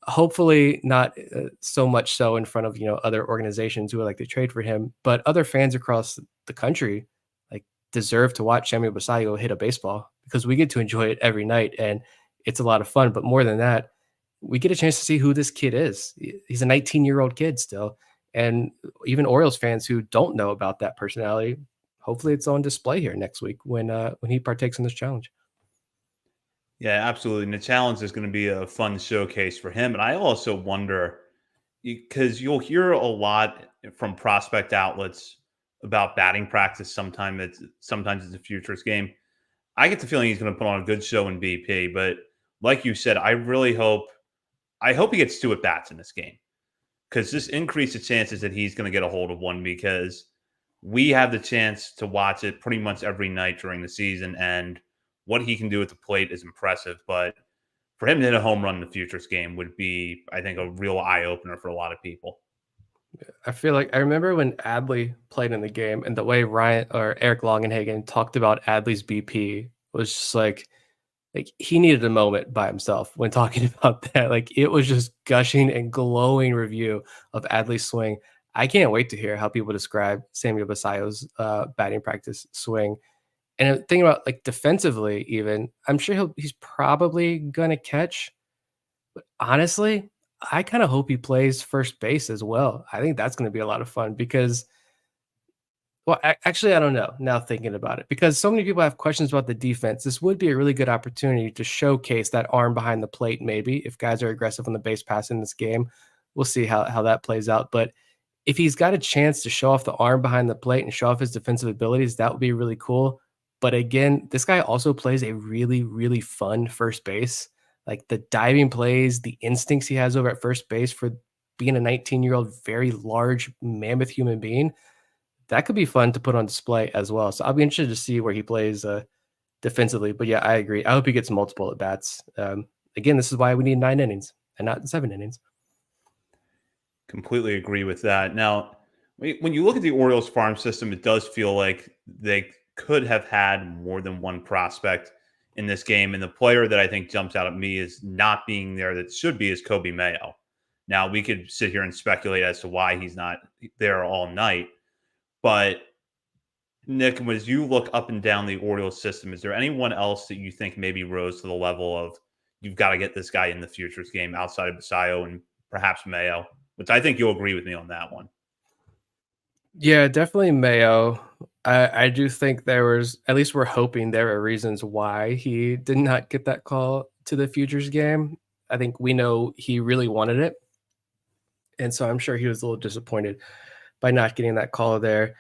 Hopefully not so much so in front of, other organizations who would like to trade for him, but other fans across the country like deserve to watch Samuel Basayo hit a baseball because we get to enjoy it every night and it's a lot of fun. But more than that, we get a chance to see who this kid is. He's a 19-year-old kid still. And even Orioles fans who don't know about that personality, hopefully it's on display here next week when he partakes in this challenge. Yeah, absolutely. And the challenge is going to be a fun showcase for him. And I also wonder because you'll hear a lot from prospect outlets about batting practice. Sometimes it's a futures game. I get the feeling he's going to put on a good show in BP. But like you said, I hope he gets two at bats in this game because this increases chances that he's going to get a hold of one because we have the chance to watch it pretty much every night during the season. And what he can do at the plate is impressive. But for him to hit a home run in the futures game would be, I think, a real eye opener for a lot of people. I feel like I remember when Adley played in the game and the way Ryan or Eric Longenhagen talked about Adley's BP was just like he needed a moment by himself when talking about that. Like it was just gushing and glowing review of Adley's swing. I can't wait to hear how people describe Samuel Basayo's batting practice swing. And thinking about like defensively, even I'm sure he's probably gonna catch. But honestly, I kind of hope he plays first base as well. I think that's going to be a lot of fun because, well, actually, I don't know now thinking about it because so many people have questions about the defense. This would be a really good opportunity to showcase that arm behind the plate, maybe if guys are aggressive on the base pass in this game. We'll see how that plays out. But if he's got a chance to show off the arm behind the plate and show off his defensive abilities, that would be really cool. But again, this guy also plays a really, really fun first base. Like the diving plays, the instincts he has over at first base for being a 19-year-old, very large mammoth human being, that could be fun to put on display as well. So I'll be interested to see where he plays defensively. But yeah, I agree. I hope he gets multiple at bats. Again, this is why we need 9 innings and not 7 innings. Completely agree with that. Now, when you look at the Orioles farm system, it does feel like they could have had more than one prospect in this game. And the player that I think jumps out at me is not being there that should be is Kobe Mayo. Now, we could sit here and speculate as to why he's not there all night. But, Nick, as you look up and down the Orioles system, is there anyone else that you think maybe rose to the level of you've got to get this guy in the futures game outside of Basayo and perhaps Mayo? Which I think you'll agree with me on that one. Yeah, definitely Mayo. I do think there was, at least we're hoping there are reasons why he did not get that call to the futures game. I think we know he really wanted it. And so I'm sure he was a little disappointed by not getting that call there.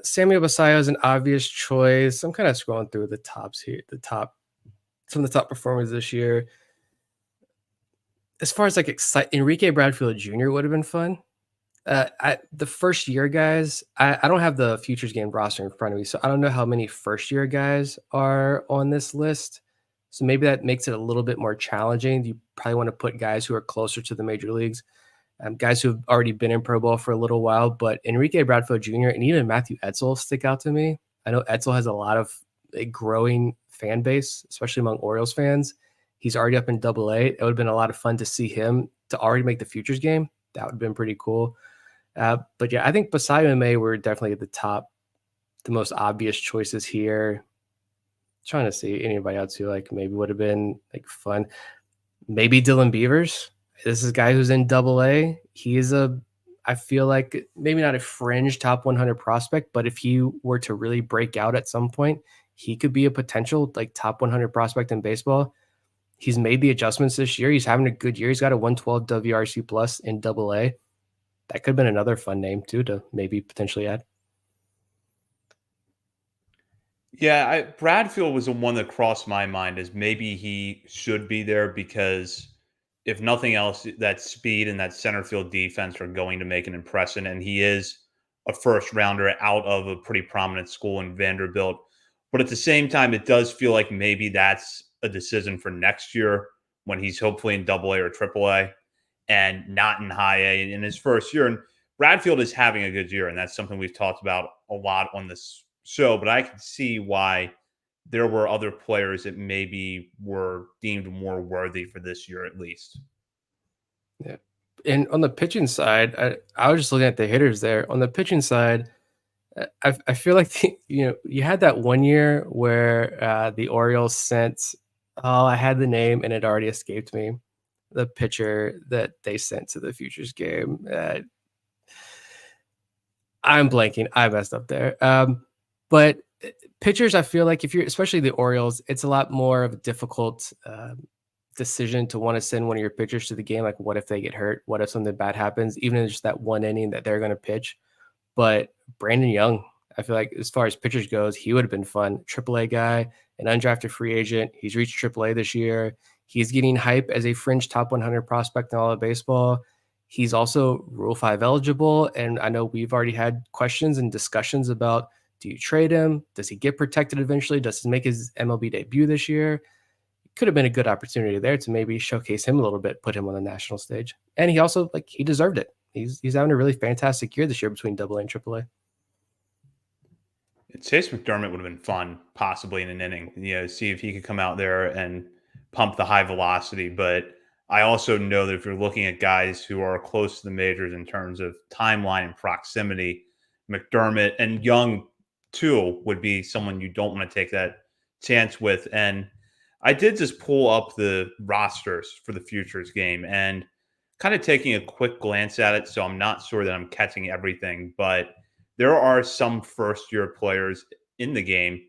Samuel Basayo is an obvious choice. I'm kind of scrolling through the tops here, some of the top performers this year. As far as like Enrique Bradfield Jr. would have been fun. The first year guys, I don't have the futures game roster in front of me, so I don't know how many first year guys are on this list. So maybe that makes it a little bit more challenging. You probably want to put guys who are closer to the major leagues, guys who have already been in Pro Bowl for a little while. But Enrique Bradfield Jr. and even Matthew Etzel stick out to me. I know Etzel has a growing fan base, especially among Orioles fans. He's already up in Double-A. It would have been a lot of fun to see him to already make the futures game. That would have been pretty cool. But yeah, I think beside MMA, we're definitely at the most obvious choices here. Trying to see anybody else who like maybe would have been like fun. Maybe Dylan Beavers. This is a guy who's in Double-A. I feel like maybe not a fringe top 100 prospect, but if he were to really break out at some point, he could be a potential like top 100 prospect in baseball. He's made the adjustments this year. He's having a good year. He's got a 112 WRC plus in Double-A. That could have been another fun name too to maybe potentially add. Yeah, Bradfield was the one that crossed my mind as maybe he should be there because if nothing else, that speed and that center field defense are going to make an impression. And he is a first rounder out of a pretty prominent school in Vanderbilt. But at the same time, it does feel like maybe that's a decision for next year when he's hopefully in Double-A or Triple-A and not in High A in his first year. And Bradfield is having a good year, and that's something we've talked about a lot on this show. But I can see why there were other players that maybe were deemed more worthy for this year, at least. Yeah. And on the pitching side, I was just looking at the hitters there. On the pitching side, I feel like you had that one year where the Orioles sent. Oh, I had the name and it already escaped me. The pitcher that they sent to the futures game. I'm blanking. I messed up there. But pitchers, I feel like if you're, especially the Orioles, it's a lot more of a difficult decision to want to send one of your pitchers to the game. Like, what if they get hurt? What if something bad happens? Even in just that one inning that they're going to pitch. But Brandon Young, I feel like as far as pitchers goes, he would have been fun. AAA guy, an undrafted free agent. He's reached AAA this year. He's getting hype as a fringe top 100 prospect in all of baseball. He's also Rule 5 eligible. And I know we've already had questions and discussions about, do you trade him? Does he get protected eventually? Does he make his MLB debut this year? Could have been a good opportunity there to maybe showcase him a little bit, put him on the national stage. And he also, he deserved it. He's having a really fantastic year this year between Double-A and Triple-A. Chase McDermott would have been fun, possibly in an inning. See if he could come out there and pump the high velocity. But I also know that if you're looking at guys who are close to the majors in terms of timeline and proximity, McDermott and Young too would be someone you don't want to take that chance with. And I did just pull up the rosters for the futures game and kind of taking a quick glance at it. So I'm not sure that I'm catching everything, but there are some first year players in the game.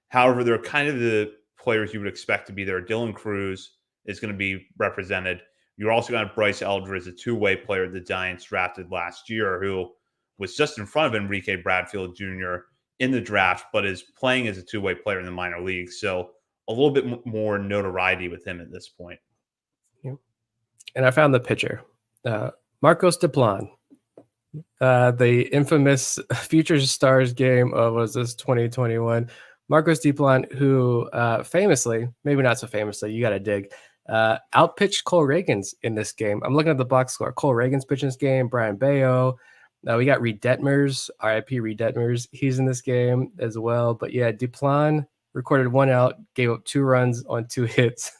However, they're kind of the players you would expect to be there. Dylan Cruz is going to be represented. You're also going to have Bryce Elder as a two-way player the Giants drafted last year, who was just in front of Enrique Bradfield Jr. in the draft, but is playing as a two-way player in the minor leagues. So a little bit more notoriety with him at this point. Yeah. And I found the pitcher, Marcos Diplan. The infamous Futures Stars game of, was this 2021? Marcos Diplan, who famously, maybe not so famously, you got to dig, outpitched Cole Reagans in this game. I'm looking at the box score. Cole Reagans pitching this game, Brian Bayo. We got Reed Detmers, RIP Reed Detmers. He's in this game as well. But yeah, Diplan recorded 1 out, gave up 2 runs on 2 hits.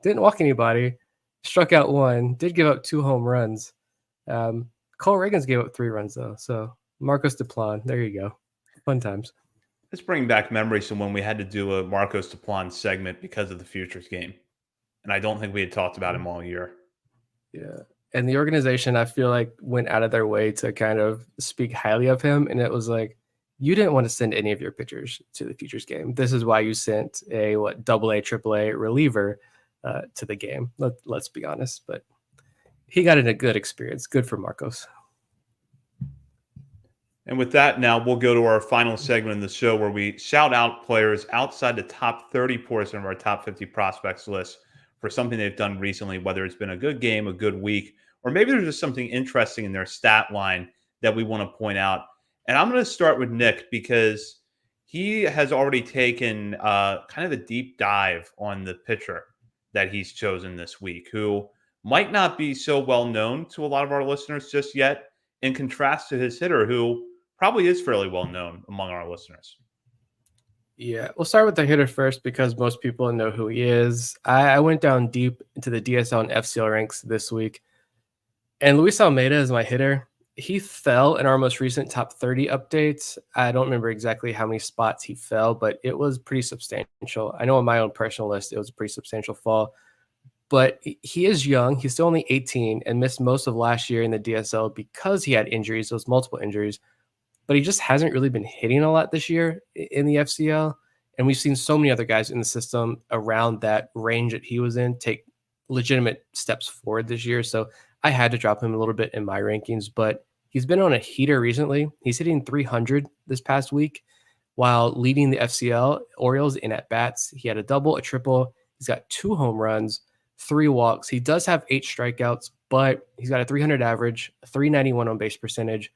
Didn't walk anybody, struck out 1, did give up 2 home runs. Cole Reagans gave up 3 runs though. So Marcos Diplan, there you go. Fun times. Let's bring back memories from when we had to do a Marcos Diplan segment because of the futures game. And I don't think we had talked about him all year. Yeah. And the organization, I feel like, went out of their way to kind of speak highly of him. And it was like, you didn't want to send any of your pitchers to the futures game. This is why you sent a Double-A, Triple-A reliever to the game. Let's be honest. But he got in a good experience. Good for Marcos. And with that, now we'll go to our final segment of the show where we shout out players outside the top 30 portion of our top 50 prospects list for something they've done recently, whether it's been a good game, a good week, or maybe there's just something interesting in their stat line that we want to point out. And I'm going to start with Nick because he has already taken kind of a deep dive on the pitcher that he's chosen this week, who might not be so well known to a lot of our listeners just yet, in contrast to his hitter, who probably is fairly well known among our listeners. Yeah, we'll start with the hitter first because most people know who he is. I went down deep into the DSL and FCL ranks this week, and Luis Almeida is my hitter. He fell in our most recent top 30 updates. I don't remember exactly how many spots he fell, but it was pretty substantial. I know on my own personal list, it was a pretty substantial fall. But he is young. He's still only 18 and missed most of last year in the DSL because he had injuries, those multiple injuries. But he just hasn't really been hitting a lot this year in the FCL. And we've seen so many other guys in the system around that range that he was in take legitimate steps forward this year. So I had to drop him a little bit in my rankings, but he's been on a heater recently. He's hitting 300 this past week while leading the FCL Orioles in at bats. He had a double, a triple. He's got 2 home runs, 3 walks. He does have 8 strikeouts, but he's got a 300 average, a 391 on base percentage,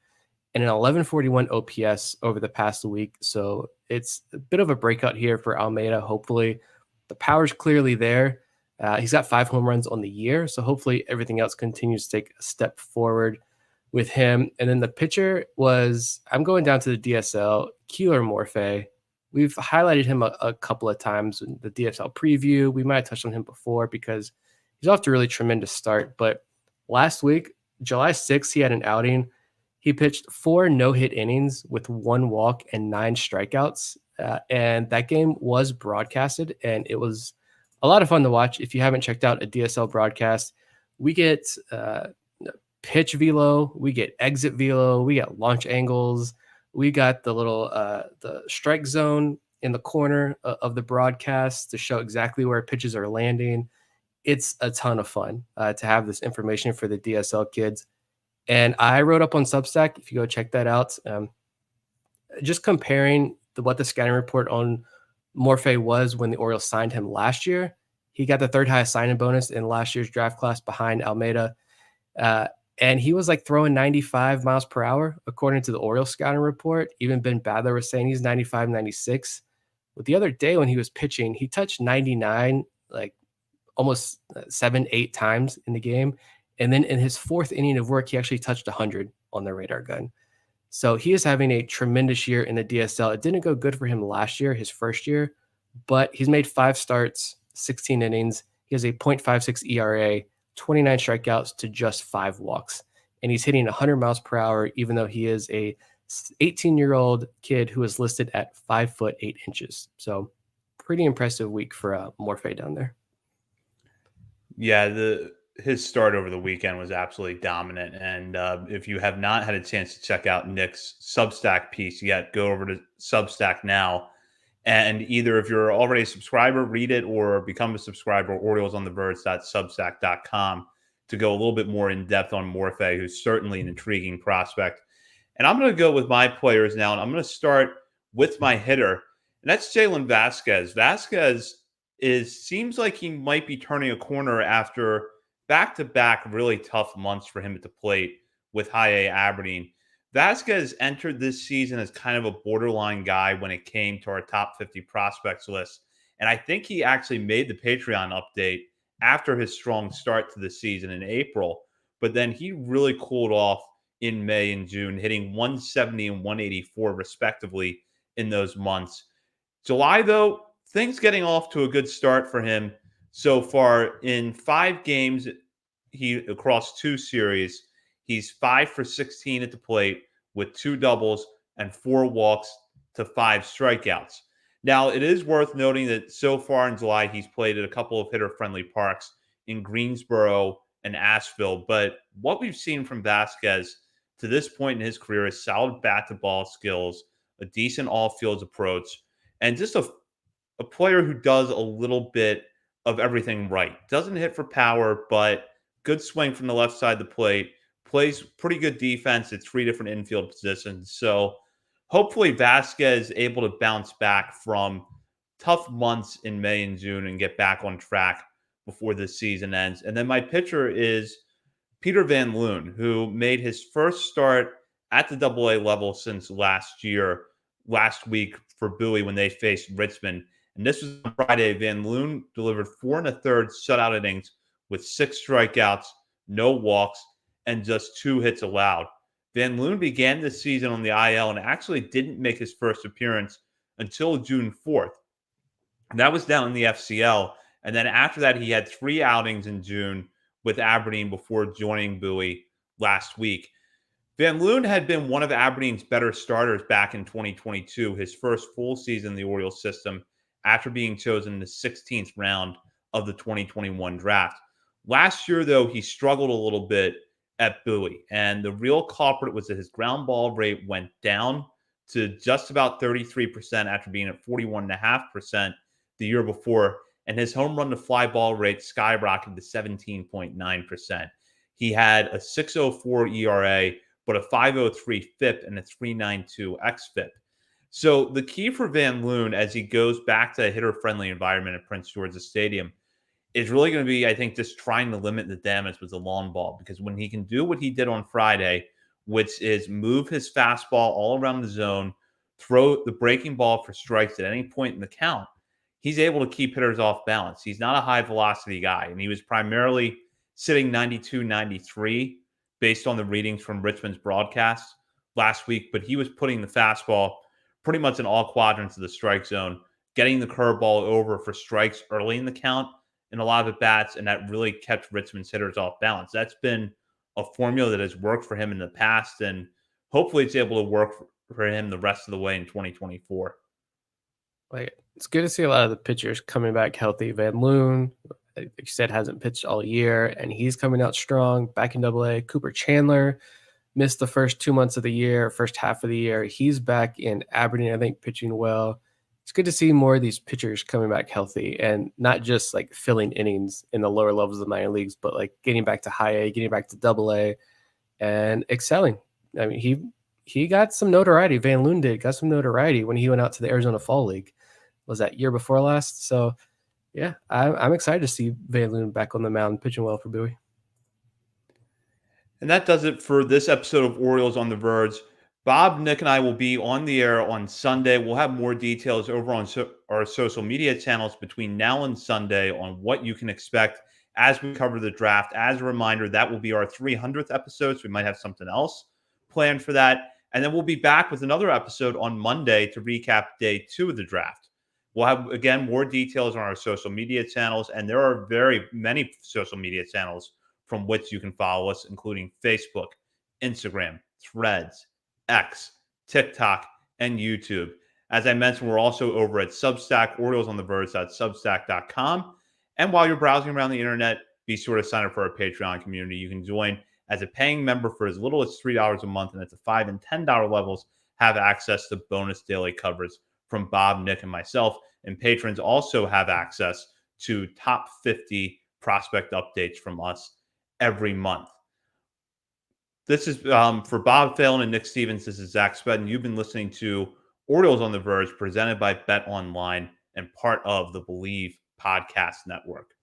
and an 1141 OPS over the past week. So it's a bit of a breakout here for Almeida. Hopefully, the power's clearly there. He's got 5 home runs on the year. So hopefully everything else continues to take a step forward with him. And then the pitcher was, I'm going down to the DSL, Keeler Morphe. We've highlighted him a couple of times in the DSL preview. We might have touched on him before because he's off to a really tremendous start. But last week, July 6th, he had an outing. He pitched 4 no-hit innings with 1 walk and 9 strikeouts. And that game was broadcasted, and it was a lot of fun to watch. If you haven't checked out a DSL broadcast, we get pitch velo, we get exit velo, we get launch angles, we got the little the strike zone in the corner of the broadcast to show exactly where pitches are landing. It's a ton of fun to have this information for the DSL kids. And I wrote up on Substack, if you go check that out, just comparing what the scouting report on Morphe was when the Orioles signed him last year. He got the 3rd highest signing bonus in last year's draft class behind Almeida. And he was like throwing 95 miles per hour, according to the Orioles scouting report. Even Ben Badler was saying he's 95, 96. But the other day when he was pitching, he touched 99, like almost 7-8 times in the game. And then in his 4th inning of work, he actually touched 100 on the radar gun. So he is having a tremendous year in the DSL. It didn't go good for him last year, his first year, but he's made 5 starts, 16 innings. He has a .56 ERA, 29 strikeouts to just 5 walks. And he's hitting 100 miles per hour, even though he is a 18-year-old kid who is listed at 5 foot 8 inches. So pretty impressive week for Morphe down there. Yeah, his start over the weekend was absolutely dominant. And if you have not had a chance to check out Nick's Substack piece yet, go over to Substack now. And either if you're already a subscriber, read it, or become a subscriber, oriolesontheverge.substack.com, to go a little bit more in depth on Morphe, who's certainly an intriguing prospect. And I'm going to go with my players now, and I'm going to start with my hitter, and that's Jalen Vasquez. Vasquez seems like he might be turning a corner after back-to-back really tough months for him at the plate with High A Aberdeen. Vasquez entered this season as kind of a borderline guy when it came to our top 50 prospects list. And I think he actually made the Patreon update after his strong start to the season in April. But then he really cooled off in May and June, hitting 170 and 184 respectively in those months. July, though, things getting off to a good start for him so far. In 5 games, across 2 series, he's 5 for 16 at the plate with 2 doubles and 4 walks to 5 strikeouts. Now, it is worth noting that so far in July, he's played at a couple of hitter-friendly parks in Greensboro and Asheville. But what we've seen from Vasquez to this point in his career is solid bat-to-ball skills, a decent all-fields approach, and just a player who does a little bit of everything right. Doesn't hit for power, but good swing from the left side of the plate. Plays pretty good defense at 3 different infield positions. So hopefully Vasquez is able to bounce back from tough months in May and June and get back on track before the season ends. And then my pitcher is Peter Van Loon, who made his first start at the AA level since last week for Bowie when they faced Richmond. And this was on Friday. Van Loon delivered 4 1/3 shutout innings with 6 strikeouts, no walks, and just 2 hits allowed. Van Loon began the season on the IL and actually didn't make his first appearance until June 4th. And that was down in the FCL. And then after that, he had 3 outings in June with Aberdeen before joining Bowie last week. Van Loon had been one of Aberdeen's better starters back in 2022, his first full season in the Orioles system after being chosen in the 16th round of the 2021 draft. Last year, though, he struggled a little bit at Bowie, and the real culprit was that his ground ball rate went down to just about 33% after being at 41.5% the year before, and his home run to fly ball rate skyrocketed to 17.9%. He had a 6.04 ERA, but a 5.03 FIP and a 3.92 xFIP. So the key for Van Loon as he goes back to a hitter-friendly environment at Prince George's Stadium is really going to be, I think, just trying to limit the damage with the long ball. Because when he can do what he did on Friday, which is move his fastball all around the zone, throw the breaking ball for strikes at any point in the count, he's able to keep hitters off balance. He's not a high velocity guy, and he was primarily sitting 92, 93 based on the readings from Richmond's broadcast last week, but he was putting the fastball pretty much in all quadrants of the strike zone, getting the curveball over for strikes early in the count in a lot of at bats, and that really kept Richmond's hitters off balance. That's been a formula that has worked for him in the past, and hopefully it's able to work for him the rest of the way in 2024. Like, it's good to see a lot of the pitchers coming back healthy. Van Loon, like you said, hasn't pitched all year, and he's coming out strong back in AA. Cooper Chandler missed the first 2 months of the year, first half of the year. He's back in Aberdeen, I think, pitching well. It's good to see more of these pitchers coming back healthy and not just like filling innings in the lower levels of the minor leagues, but like getting back to high A, getting back to AA, and excelling. I mean, he got some notoriety. Van Loon got some notoriety when he went out to the Arizona Fall League. Was that year before last? So, yeah, I'm excited to see Van Loon back on the mound pitching well for Bowie. And that does it for this episode of Orioles on the Verge. Bob, Nick, and I will be on the air on Sunday. We'll have more details over on our social media channels between now and Sunday on what you can expect as we cover the draft. As a reminder, that will be our 300th episode, so we might have something else planned for that. And then we'll be back with another episode on Monday to recap day 2 of the draft. We'll have, again, more details on our social media channels, and there are very many social media channels from which you can follow us, including Facebook, Instagram, Threads, X, TikTok, and YouTube. As I mentioned, we're also over at Substack, OriolesOnTheVerge.substack.com. And while you're browsing around the internet, be sure to sign up for our Patreon community. You can join as a paying member for as little as $3 a month, and at the $5 and $10 levels, have access to bonus daily coverage from Bob, Nick, and myself. And patrons also have access to top 50 prospect updates from us every month. This is for Bob Phelan and Nick Stevens. This is Zach Spedden. You've been listening to Orioles on the Verge, presented by Bet Online and part of the Believe Podcast Network.